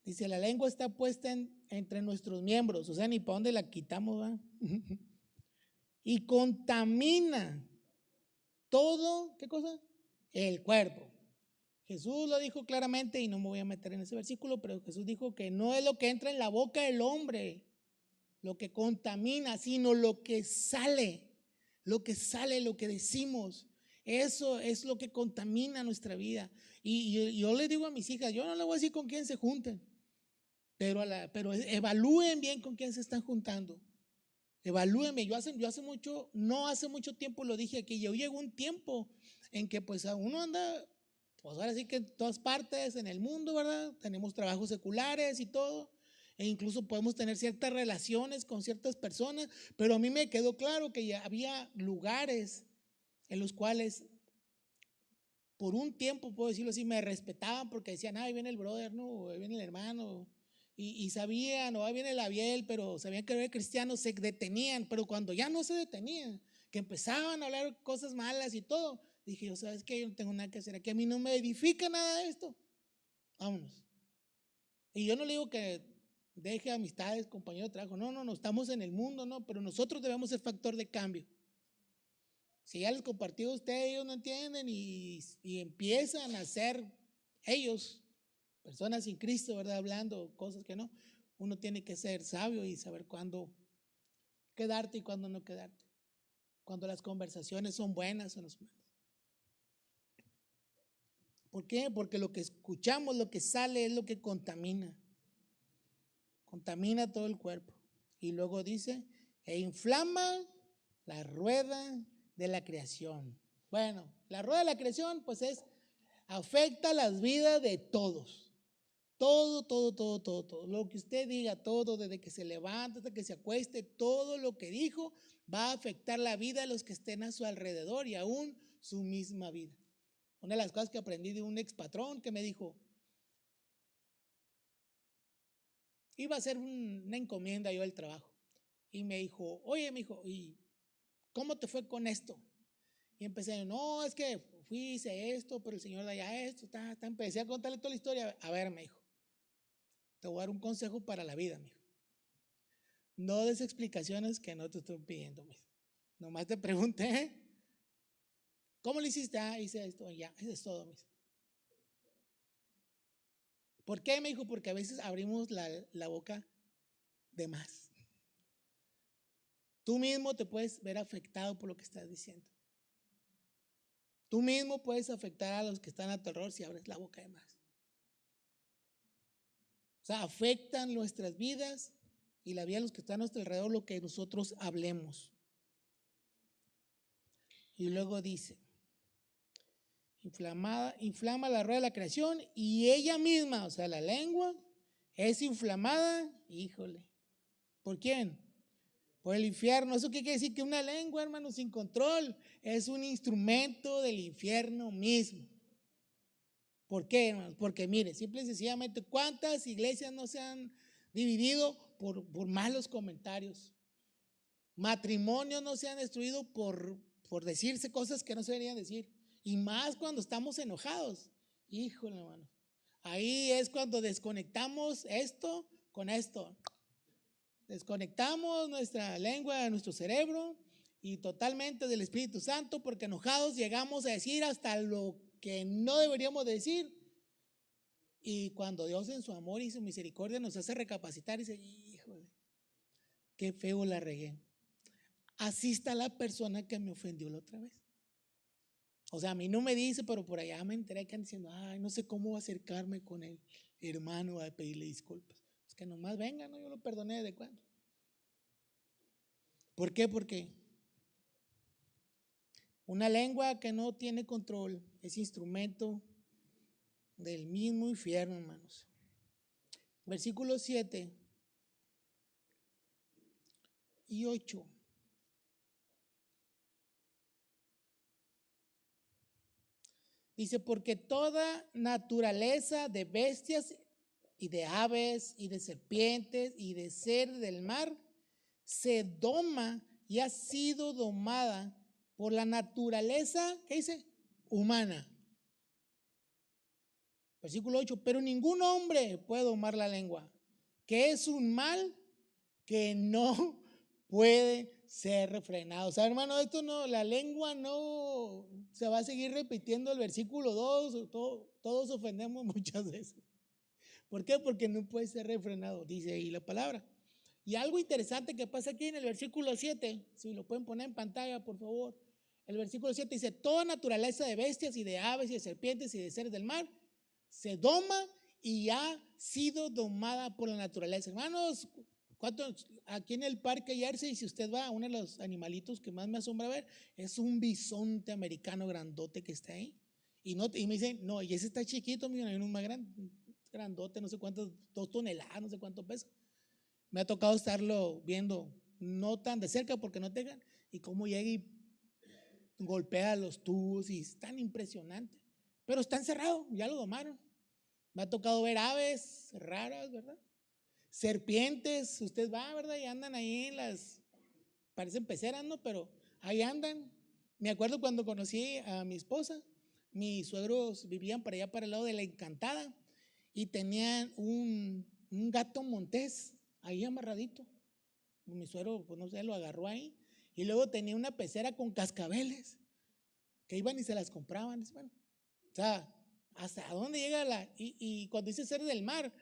Speaker 1: Dice, la lengua está puesta entre nuestros miembros. O sea, ni para dónde la quitamos, ¿va? Y contamina todo, ¿qué cosa? El cuerpo. Jesús lo dijo claramente, y no me voy a meter en ese versículo, pero Jesús dijo que no es lo que entra en la boca del hombre lo que contamina, sino lo que sale, lo que decimos. Eso es lo que contamina nuestra vida. Y yo le digo a mis hijas, yo no le voy a decir con quién se junten, pero evalúen bien con quién se están juntando. Evalúenme. Yo hace mucho, no hace mucho tiempo lo dije aquí, yo llegó un tiempo en que pues uno anda, pues ahora sí que en todas partes en el mundo, ¿verdad? Tenemos trabajos seculares y todo, e incluso podemos tener ciertas relaciones con ciertas personas, pero a mí me quedó claro que ya había lugares en los cuales por un tiempo, puedo decirlo así, me respetaban porque decían, ahí viene el brother, ¿no? Ahí viene el hermano. Y sabían, o ahí viene el Abiel, pero sabían que era cristiano, se detenían. Pero cuando ya no se detenían, que empezaban a hablar cosas malas y todo, dije, yo, ¿sabes qué? Yo no tengo nada que hacer aquí. A mí no me edifica nada de esto. Vámonos. Y yo no le digo que deje amistades, compañeros de trabajo. No, estamos en el mundo, no, pero nosotros debemos ser factor de cambio. Si ya les compartí a ustedes, ellos no entienden y empiezan a ser ellos, personas sin Cristo, ¿verdad? Hablando cosas que no. Uno tiene que ser sabio y saber cuándo quedarte y cuándo no quedarte. Cuando las conversaciones son buenas o no son malas. ¿Por qué? Porque lo que escuchamos, lo que sale es lo que contamina. Contamina todo el cuerpo. Y luego dice, e inflama la rueda de la creación. Bueno, la rueda de la creación pues afecta las vidas de todos. Todo. Lo que usted diga, todo, desde que se levanta hasta que se acueste, todo lo que dijo va a afectar la vida de los que estén a su alrededor y aún su misma vida. Una de las cosas que aprendí de un ex patrón que me dijo, iba a hacer una encomienda yo al trabajo. Y me dijo, oye, me dijo, ¿y cómo te fue con esto? Y empecé, no, es que fui, hice esto, pero el Señor de allá esto, empecé a contarle toda la historia. A ver, me dijo, te voy a dar un consejo para la vida, me dijo. No des explicaciones que no te estoy pidiendo, me dijo. Nomás te pregunté, ¿cómo lo hiciste? Hice esto, ya, eso es todo, me dijo. ¿Por qué? Me dijo, porque a veces abrimos la boca de más. Tú mismo te puedes ver afectado por lo que estás diciendo. Tú mismo puedes afectar a los que están a tu alrededor si abres la boca de más. O sea, afectan nuestras vidas y la vida de los que están a nuestro alrededor lo que nosotros hablemos. Y luego dice, inflama la rueda de la creación y ella misma, o sea, la lengua, es inflamada, híjole, ¿por quién? Por el infierno. ¿Eso qué quiere decir? Que una lengua, hermano, sin control es un instrumento del infierno mismo. ¿Por qué, hermano? Porque mire, simple y sencillamente, ¿cuántas iglesias no se han dividido por malos comentarios? Matrimonios no se han destruido por decirse cosas que no se deberían decir. Y más cuando estamos enojados. Híjole, hermano. Ahí es cuando desconectamos esto con esto. Desconectamos nuestra lengua de nuestro cerebro y totalmente del Espíritu Santo, porque enojados llegamos a decir hasta lo que no deberíamos decir. Y cuando Dios en su amor y su misericordia nos hace recapacitar y dice, híjole, qué feo la regué. Así está la persona que me ofendió la otra vez. O sea, a mí no me dice, pero por allá me enteré que están diciendo, ay, no sé cómo acercarme con el hermano a pedirle disculpas. Es que nomás venga, ¿no? Yo lo perdoné ¿de cuándo? ¿Por qué? Porque una lengua que no tiene control es instrumento del mismo infierno, hermanos. Versículos 7 y 8. Dice, porque toda naturaleza de bestias y de aves y de serpientes y de seres del mar se doma y ha sido domada por la naturaleza, ¿qué dice? Humana. Versículo 8, pero ningún hombre puede domar la lengua, que es un mal que no puede ser refrenado. O sea, hermano, esto no, la lengua no se va a seguir repitiendo el versículo 2, todos ofendemos muchas veces. ¿Por qué? Porque no puede ser refrenado, dice ahí la palabra. Y algo interesante que pasa aquí en el versículo 7, si lo pueden poner en pantalla, por favor. El versículo 7 dice, toda naturaleza de bestias y de aves y de serpientes y de seres del mar se doma y ha sido domada por la naturaleza. Hermanos, aquí en el parque Jersey, si usted va a uno de los animalitos que más me asombra ver, es un bisonte americano grandote que está ahí. Y me dicen, no, y ese está chiquito, miren, hay uno más grandote, no sé cuántos, 2 toneladas, no sé cuánto pesa. Me ha tocado estarlo viendo, no tan de cerca porque no tengan, y cómo llega y golpea los tubos y es tan impresionante. Pero está encerrado, ya lo domaron. Me ha tocado ver aves raras, ¿verdad? Serpientes, usted va, ¿verdad? Y andan ahí en parecen peceras, ¿no? Pero ahí andan. Me acuerdo cuando conocí a mi esposa, mis suegros vivían para allá, para el lado de La Encantada, y tenían un gato montés ahí amarradito. Mi suegro, pues no sé, lo agarró ahí. Y luego tenía una pecera con cascabeles, que iban y se las compraban. Bueno, o sea, ¿hasta dónde llega y cuando dice ser del mar,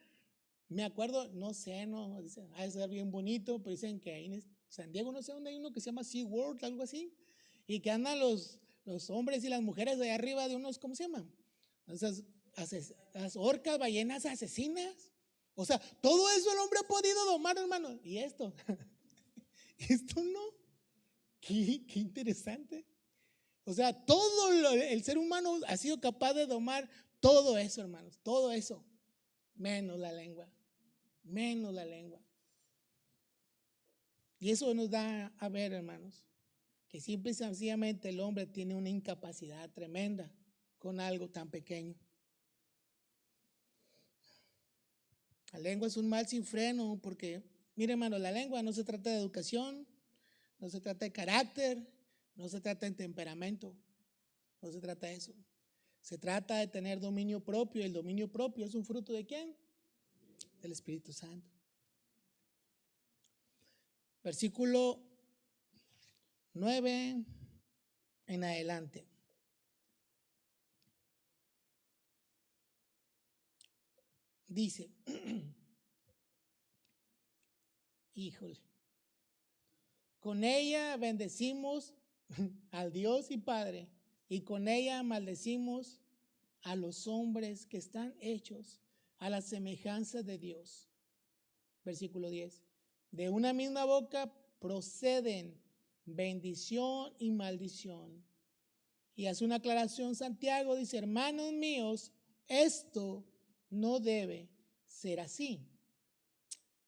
Speaker 1: me acuerdo, no sé, no, dicen, ha de ser bien bonito, pero dicen que ahí en San Diego, no sé dónde hay uno que se llama SeaWorld, algo así, y que andan los hombres y las mujeres de arriba de unos, ¿cómo se llaman? Entonces, las orcas, ballenas asesinas, O sea, todo eso el hombre ha podido domar, hermano. Y esto, esto no. Qué interesante. O sea, el ser humano ha sido capaz de domar todo eso, hermanos. Todo eso. Menos la lengua. Menos la lengua. Y eso nos da a ver, hermanos, que simple y sencillamente el hombre tiene una incapacidad tremenda con algo tan pequeño. La lengua es un mal sin freno porque, mire, hermano, la lengua no se trata de educación, no se trata de carácter, no se trata de temperamento, no se trata de eso. Se trata de tener dominio propio. El dominio propio es un fruto ¿de quién? Del Espíritu Santo. Versículo 9 en adelante. Dice, híjole, con ella bendecimos al Dios y Padre, y con ella maldecimos a los hombres que están hechos a la semejanza de Dios. Versículo 10. De una misma boca proceden bendición y maldición. Y hace una aclaración Santiago, dice, hermanos míos, esto no debe ser así.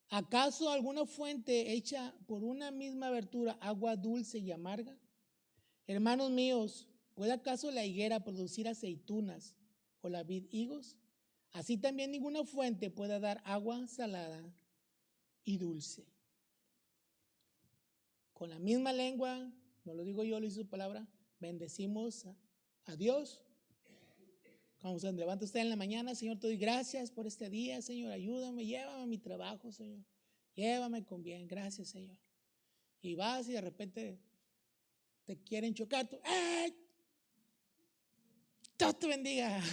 Speaker 1: ¿Acaso alguna fuente hecha por una misma abertura agua dulce y amarga? Hermanos míos, ¿puede acaso la higuera producir aceitunas o la vid higos? Así también ninguna fuente puede dar agua salada y dulce. Con la misma lengua, no lo digo yo, lo dice su palabra, bendecimos a Dios. Cuando se levanta usted en la mañana, Señor, te doy gracias por este día, Señor, ayúdame, llévame a mi trabajo, Señor, llévame con bien, gracias, Señor. Y vas y de repente te quieren chocar, tú, ¡ay! Dios te bendiga.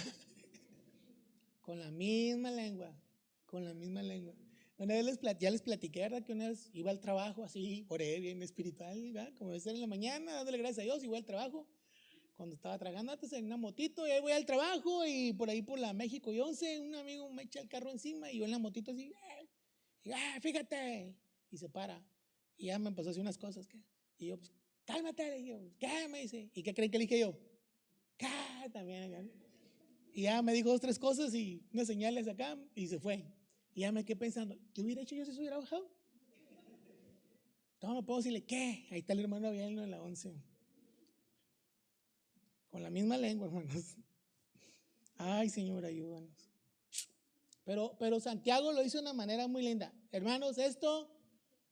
Speaker 1: Con la misma lengua, con la misma lengua. Una vez ya les platiqué, ¿verdad? Que una vez iba al trabajo así, oré bien espiritual, ¿verdad? Como debe ser en la mañana, dándole gracias a Dios, iba al trabajo. Cuando estaba tragando antes en una motito, y ahí voy al trabajo, y por ahí por la México y 11, un amigo me echa el carro encima, y yo en la motito así, fíjate, y se para. Y ya me empezó a decir unas cosas, y yo, pues, cálmate, y yo, ¿qué? Me dice, ¿y qué creen que le dije yo? ¿Qué? También, y ya me dijo 2, 3 cosas y unas señales acá y se fue. Y ya me quedé pensando, ¿qué hubiera hecho yo si se hubiera bajado? No, me puedo decirle, ¿qué? Ahí está el hermano Abiel en la 11. Con la misma lengua, hermanos. Ay, Señor, ayúdanos. Pero Santiago lo hizo de una manera muy linda. Hermanos, esto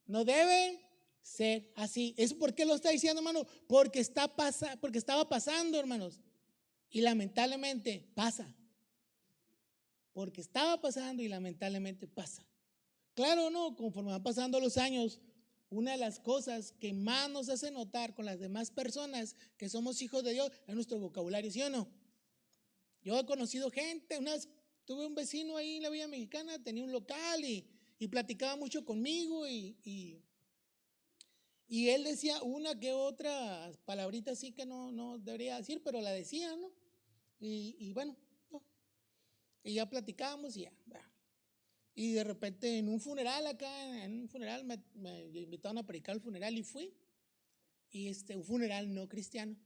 Speaker 1: no debe ser así. ¿Eso por qué lo está diciendo, hermano? Porque estaba pasando, hermanos. Y lamentablemente pasa. Porque estaba pasando y lamentablemente pasa. Claro o no, conforme van pasando los años, una de las cosas que más nos hace notar con las demás personas que somos hijos de Dios es nuestro vocabulario, ¿sí o no? Yo he conocido gente, una vez tuve un vecino ahí en la Villa Mexicana, tenía un local y platicaba mucho conmigo y él decía una que otra palabrita así que no debería decir, pero la decía, ¿no? Y bueno, no. Y ya platicábamos y ya. Y de repente en un funeral acá, en un funeral me invitaron a predicar el funeral y fui. Y un funeral no cristiano.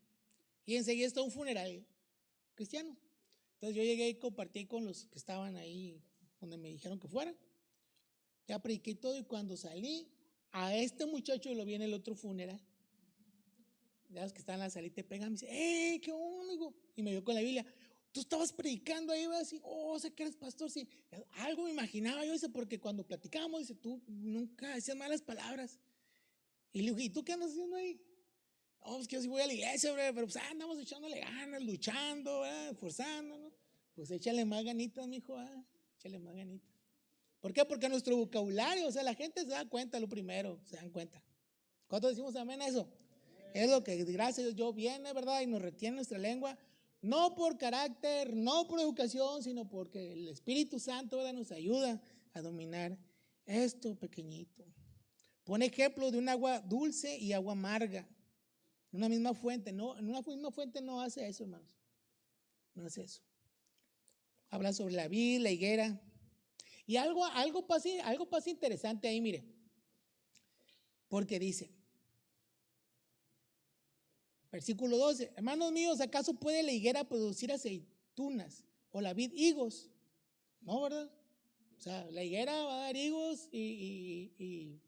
Speaker 1: Y enseguida está un funeral cristiano. Entonces yo llegué y compartí con los que estaban ahí donde me dijeron que fuera. Ya prediqué todo y cuando salí, a este muchacho lo vi en el otro funeral. Ya los que están en la salita pegan, me dice, ¡hey, qué onda, amigo! Y me dio con la Biblia. Tú estabas predicando ahí, vas así, sé que eres pastor, sí. Algo me imaginaba yo, dice, porque cuando platicamos, dice, tú nunca decías malas palabras. Y le dije, ¿y tú qué andas haciendo ahí? No, pues que yo sí voy a la iglesia, bro, pero pues andamos echándole ganas, luchando, esforzando, ¿no? Pues échale más ganitas, mijo, échale más ganitas. ¿Por qué? Porque nuestro vocabulario, o sea, la gente se da cuenta, lo primero, se dan cuenta. ¿Cuántos decimos amén a eso? Es lo que, gracias a Dios, viene, ¿verdad? Y nos retiene nuestra lengua, no por carácter, no por educación, sino porque el Espíritu Santo, ¿verdad?, nos ayuda a dominar esto pequeñito. Pone ejemplo de un agua dulce y agua amarga. En una misma fuente, no, en una misma fuente no hace eso, hermanos. No hace eso. Habla sobre la vid, la higuera. Y algo pasa interesante ahí, mire. Porque dice, versículo 12, hermanos míos, ¿acaso puede la higuera producir aceitunas o la vid higos? No, ¿verdad? O sea, la higuera va a dar higos y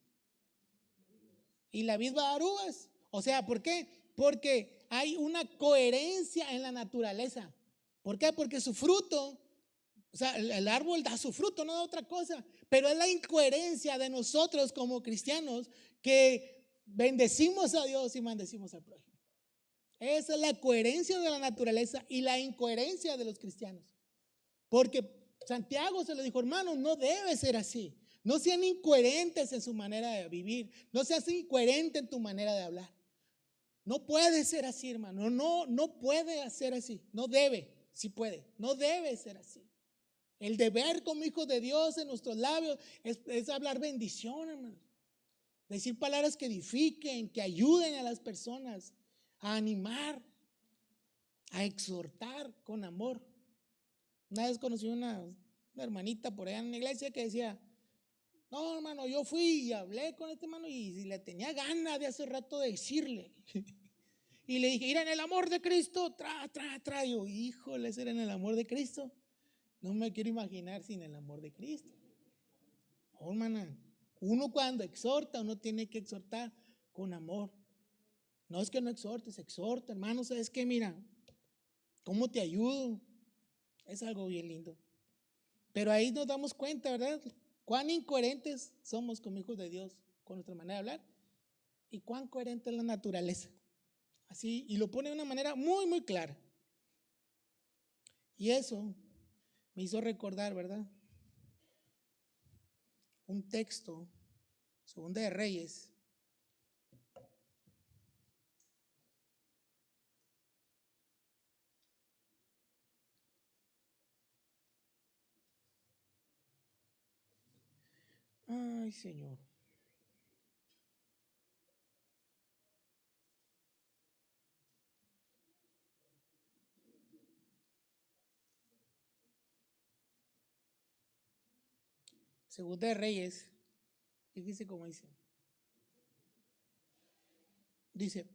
Speaker 1: la vid va a dar uvas. O sea, ¿por qué? Porque hay una coherencia en la naturaleza. ¿Por qué? Porque su fruto, o sea, el árbol da su fruto, no da otra cosa. Pero es la incoherencia de nosotros como cristianos que bendecimos a Dios y maldecimos al prójimo. Esa es la coherencia de la naturaleza y la incoherencia de los cristianos. Porque Santiago se lo dijo, hermanos, no debe ser así. No sean incoherentes en su manera de vivir. No seas incoherente en tu manera de hablar. No puede ser así, hermano. No puede ser así. No debe, sí puede. No debe ser así. El deber como hijos de Dios en nuestros labios es hablar bendición, hermano. Decir palabras que edifiquen, que ayuden a las personas, a animar, a exhortar con amor. Una vez conocí una hermanita por allá en la iglesia que decía, no, hermano, yo fui y hablé con este hermano y le tenía ganas de hace rato de decirle. Y le dije, mira, en el amor de Cristo, yo, híjole, era en el amor de Cristo. No me quiero imaginar sin el amor de Cristo. Oh, hermana, uno cuando exhorta, uno tiene que exhortar con amor. No es que no exhortes, exhorta, hermano, ¿sabes qué? Mira, ¿cómo te ayudo? Es algo bien lindo. Pero ahí nos damos cuenta, ¿verdad? Cuán incoherentes somos como hijos de Dios con nuestra manera de hablar y cuán coherente es la naturaleza. Así, y lo pone de una manera muy, muy clara. Y eso me hizo recordar, ¿verdad? Un texto, Segunda de Reyes. Ay, Señor. Segunda de Reyes. Fíjese cómo dice. Dice,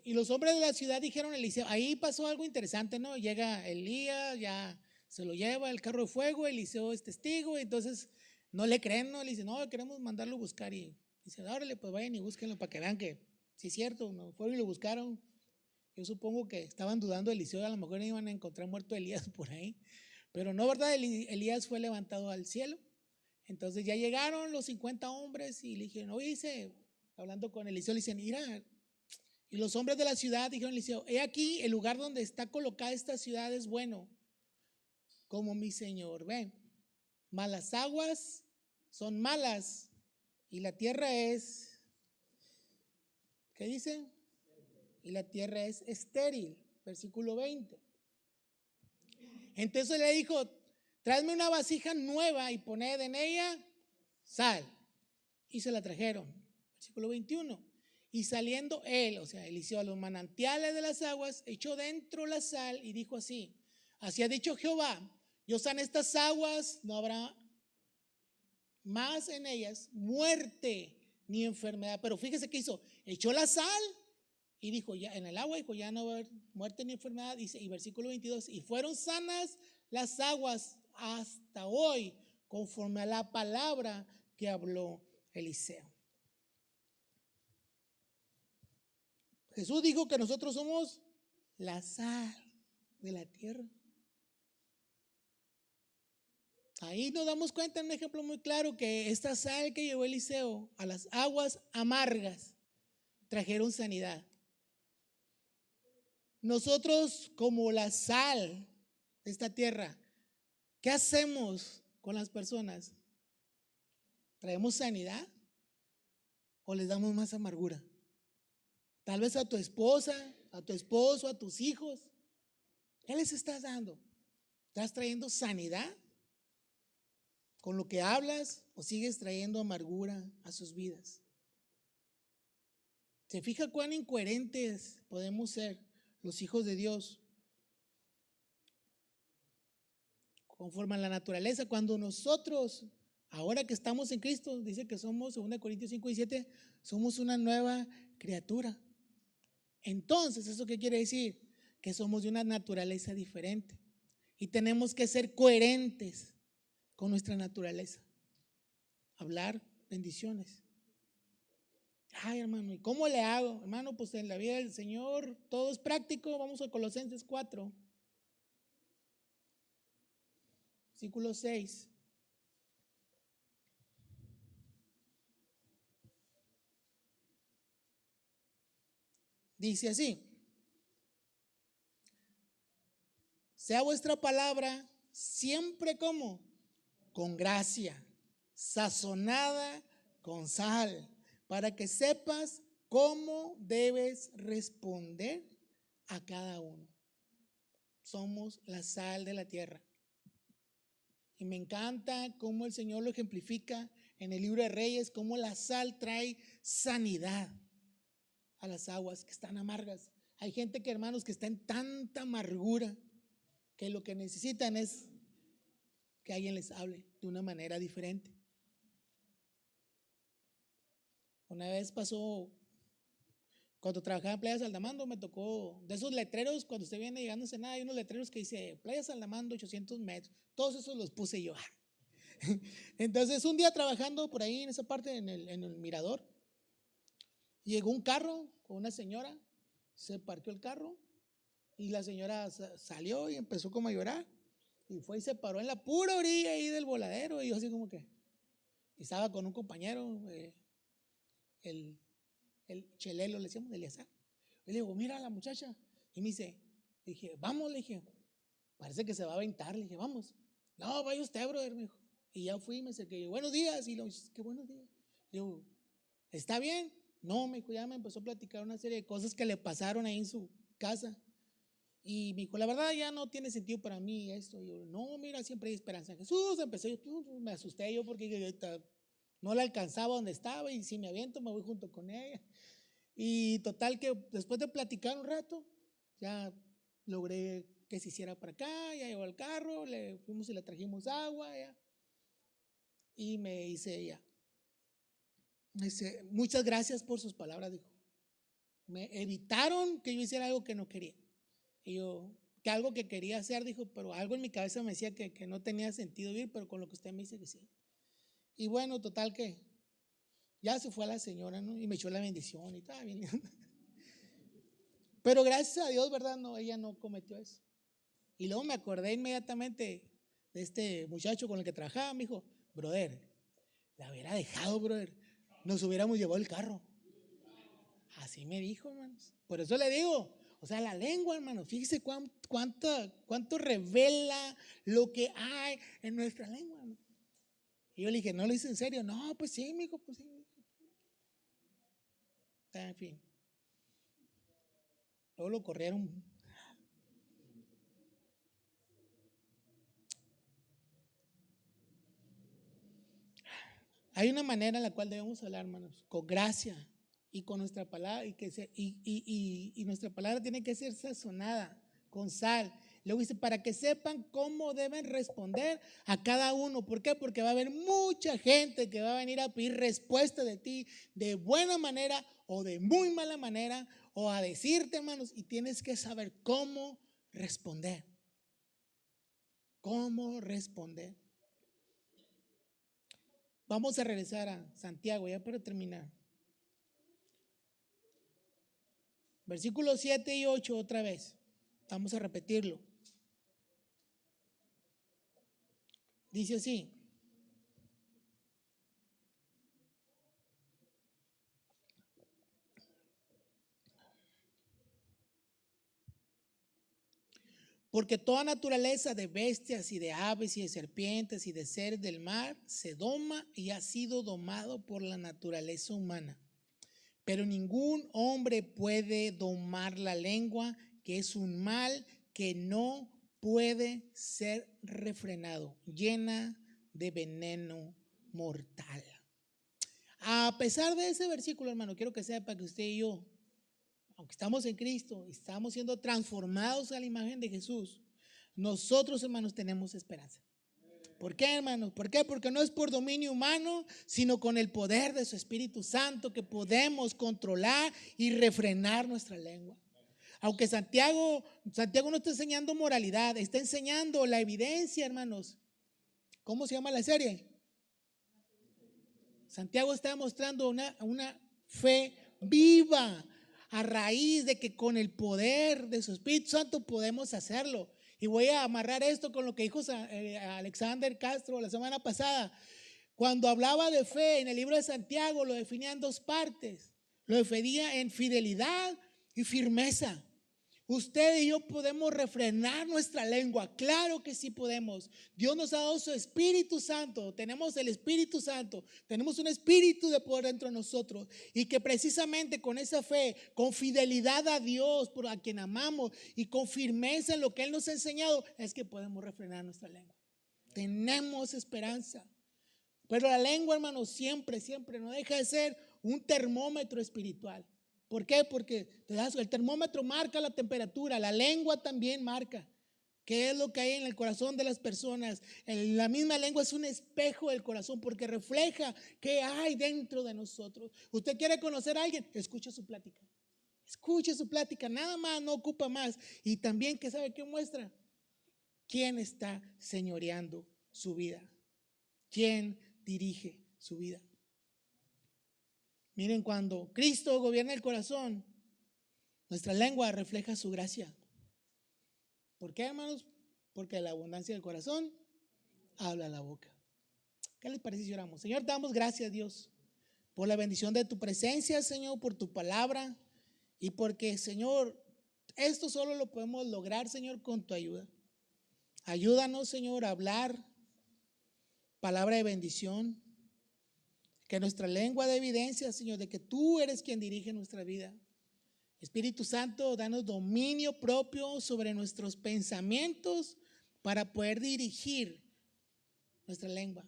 Speaker 1: y los hombres de la ciudad dijeron a Eliseo, ahí pasó algo interesante, ¿no? Llega Elías, ya se lo lleva el carro de fuego, Eliseo es testigo, entonces no le creen, ¿no? Le dice, no, queremos mandarlo a buscar y dice, órale, pues vayan y búsquenlo para que vean que sí es cierto, ¿no? Fueron y lo buscaron. Yo supongo que estaban dudando de Eliseo, a lo mejor iban a encontrar muerto a Elías por ahí, pero no, ¿verdad? Elías fue levantado al cielo. Entonces ya llegaron los 50 hombres y le dijeron, oye, dice, hablando con Eliseo, le dicen, mira, y los hombres de la ciudad dijeron a Eliseo, he aquí el lugar donde está colocada esta ciudad es bueno, como mi señor, ven, malas aguas son malas y la tierra es, ¿qué dicen? Y la tierra es estéril, versículo 20. Entonces le dijo, tráeme una vasija nueva y poned en ella sal. Y se la trajeron, versículo 21. Y saliendo él, o sea, Eliseo, a los manantiales de las aguas, echó dentro la sal y dijo así, así ha dicho Jehová, yo sané estas aguas, no habrá más en ellas muerte ni enfermedad. Pero fíjese que hizo, echó la sal y dijo, ya en el agua, dijo, ya no va a haber muerte ni enfermedad. Dice, y versículo 22, y fueron sanas las aguas hasta hoy, conforme a la palabra que habló Eliseo. Jesús dijo que nosotros somos la sal de la tierra. Ahí nos damos cuenta en un ejemplo muy claro que esta sal que llevó Eliseo a las aguas amargas trajeron sanidad. Nosotros como la sal de esta tierra, ¿qué hacemos con las personas? ¿Traemos sanidad o les damos más amargura? Tal vez a tu esposa, a tu esposo, a tus hijos. ¿Qué les estás dando? ¿Estás trayendo sanidad con lo que hablas o sigues trayendo amargura a sus vidas? ¿Se fija cuán incoherentes podemos ser los hijos de Dios? conforme a la naturaleza. Cuando nosotros, ahora que estamos en Cristo, dice que somos, 2 Corintios 5:17, somos una nueva criatura. Entonces, ¿eso qué quiere decir? Que somos de una naturaleza diferente y tenemos que ser coherentes con nuestra naturaleza. Hablar bendiciones. Ay, hermano, ¿y cómo le hago? Hermano, pues en la vida del Señor todo es práctico. Vamos a Colosenses 4, versículo 6. Dice así: sea vuestra palabra siempre como con gracia, sazonada con sal, para que sepas cómo debes responder a cada uno. Somos la sal de la tierra. Y me encanta cómo el Señor lo ejemplifica en el libro de Reyes, cómo la sal trae sanidad a las aguas que están amargas. Hay gente que, hermanos, que está en tanta amargura que lo que necesitan es que alguien les hable de una manera diferente. Una vez pasó, cuando trabajaba en Playa Saldamando, me tocó de esos letreros, cuando usted viene llegando a Ensenada, hay unos letreros que dice Playa Saldamando 800 metros, todos esos los puse yo. Entonces un día trabajando por ahí en esa parte, en el mirador, llegó un carro con una señora, se parqueó el carro y la señora salió y empezó como a llorar y fue y se paró en la pura orilla ahí del voladero y yo así como que, y estaba con un compañero, el Chelelo, le decíamos, de Eliazar. Y le digo, mira a la muchacha. Y me dice, dije, vamos, le dije, parece que se va a aventar. Le dije, vamos. No, vaya usted, brother, me dijo. Y ya fui, me acerqué, buenos días. Y le dije, qué buenos días. Le digo, ¿está bien? No, me dijo, ya me empezó a platicar una serie de cosas que le pasaron ahí en su casa. Y me dijo, la verdad ya no tiene sentido para mí esto. Y yo, no, mira, siempre hay esperanza en Jesús. Empecé, me asusté yo porque no la alcanzaba donde estaba y si me aviento me voy junto con ella. Y total que después de platicar un rato, ya logré que se hiciera para acá, ya llegó al carro, le fuimos y le trajimos agua, ya. Y me dice ella, muchas gracias por sus palabras, dijo. Me evitaron que yo hiciera algo que no quería. Y yo, que algo que quería hacer, dijo, pero algo en mi cabeza me decía que no tenía sentido ir, pero con lo que usted me dice que sí. Y bueno, total que ya se fue la señora, ¿no? Y me echó la bendición y estaba bien. Pero gracias a Dios, ¿verdad? No, ella no cometió eso. Y luego me acordé inmediatamente de este muchacho con el que trabajaba. Me dijo, brother, la hubiera dejado, brother. Nos hubiéramos llevado el carro. Así me dijo, hermanos. Por eso le digo, o sea, la lengua, hermano, fíjese cuánto revela lo que hay en nuestra lengua, ¿no? Y yo le dije, ¿no lo hice en serio? No, pues sí, mijo, pues sí. En fin. Luego lo corrieron. Hay una manera en la cual debemos hablar, hermanos, con gracia y con nuestra palabra, y nuestra palabra tiene que ser sazonada con sal. Luego dice, para que sepan cómo deben responder a cada uno. ¿Por qué? Porque va a haber mucha gente que va a venir a pedir respuesta de ti de buena manera o de muy mala manera, o a decirte, hermanos, y tienes que saber cómo responder. ¿Cómo responder? Vamos a regresar a Santiago ya para terminar. Versículos 7 y 8 otra vez. Vamos a repetirlo. Dice así. Porque toda naturaleza de bestias y de aves y de serpientes y de seres del mar se doma y ha sido domado por la naturaleza humana. Pero ningún hombre puede domar la lengua, que es un mal que no puede ser refrenado, llena de veneno mortal. A pesar de ese versículo, hermano, quiero que sepa que usted y yo, aunque estamos en Cristo y estamos siendo transformados a la imagen de Jesús, nosotros, hermanos, tenemos esperanza. ¿Por qué, hermanos? ¿Por qué? Porque no es por dominio humano, sino con el poder de su Espíritu Santo que podemos controlar y refrenar nuestra lengua. Aunque Santiago no está enseñando moralidad, está enseñando la evidencia, hermanos. ¿Cómo se llama la serie? Santiago está mostrando una fe viva a raíz de que con el poder de su Espíritu Santo podemos hacerlo. Y voy a amarrar esto con lo que dijo Alexander Castro la semana pasada. Cuando hablaba de fe en el libro de Santiago, lo definía en dos partes. Lo definía en fidelidad y firmeza. Usted y yo podemos refrenar nuestra lengua, claro que sí podemos. Dios nos ha dado su Espíritu Santo, tenemos el Espíritu Santo, tenemos un espíritu de poder dentro de nosotros y que precisamente con esa fe, con fidelidad a Dios, por a quien amamos y con firmeza en lo que Él nos ha enseñado, es que podemos refrenar nuestra lengua. Tenemos esperanza. Pero la lengua, hermanos, siempre no deja de ser un termómetro espiritual. ¿Por qué? Porque el termómetro marca la temperatura, la lengua también marca qué es lo que hay en el corazón de las personas. La misma lengua es un espejo del corazón porque refleja qué hay dentro de nosotros. Usted quiere conocer a alguien, escuche su plática. Escuche su plática, nada más, no ocupa más. Y también, ¿qué sabe qué muestra? ¿Quién está señoreando su vida? ¿Quién dirige su vida? Miren, cuando Cristo gobierna el corazón, nuestra lengua refleja su gracia. ¿Por qué, hermanos? Porque de la abundancia del corazón habla la boca. ¿Qué les parece si oramos? Señor, te damos gracias, Dios, por la bendición de tu presencia, Señor, por tu palabra y porque, Señor, esto solo lo podemos lograr, Señor, con tu ayuda. Ayúdanos, Señor, a hablar palabra de bendición. Que nuestra lengua dé evidencia, Señor, de que tú eres quien dirige nuestra vida. Espíritu Santo, danos dominio propio sobre nuestros pensamientos para poder dirigir nuestra lengua.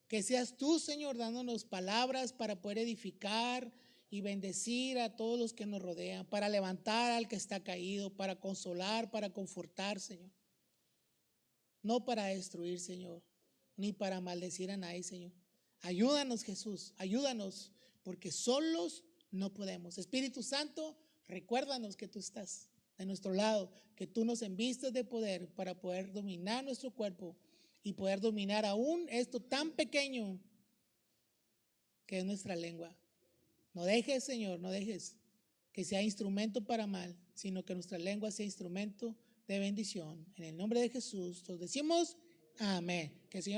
Speaker 1: Que seas tú, Señor, dándonos palabras para poder edificar y bendecir a todos los que nos rodean, para levantar al que está caído, para consolar, para confortar, Señor. No para destruir, Señor, ni para maldecir a nadie, Señor. Ayúdanos, Jesús, ayúdanos, porque solos no podemos. Espíritu Santo, recuérdanos que tú estás de nuestro lado, que tú nos envistes de poder para poder dominar nuestro cuerpo y poder dominar aún esto tan pequeño que es nuestra lengua. No dejes, Señor, no dejes que sea instrumento para mal, sino que nuestra lengua sea instrumento de bendición. En el nombre de Jesús, todos decimos amén. Que el Señor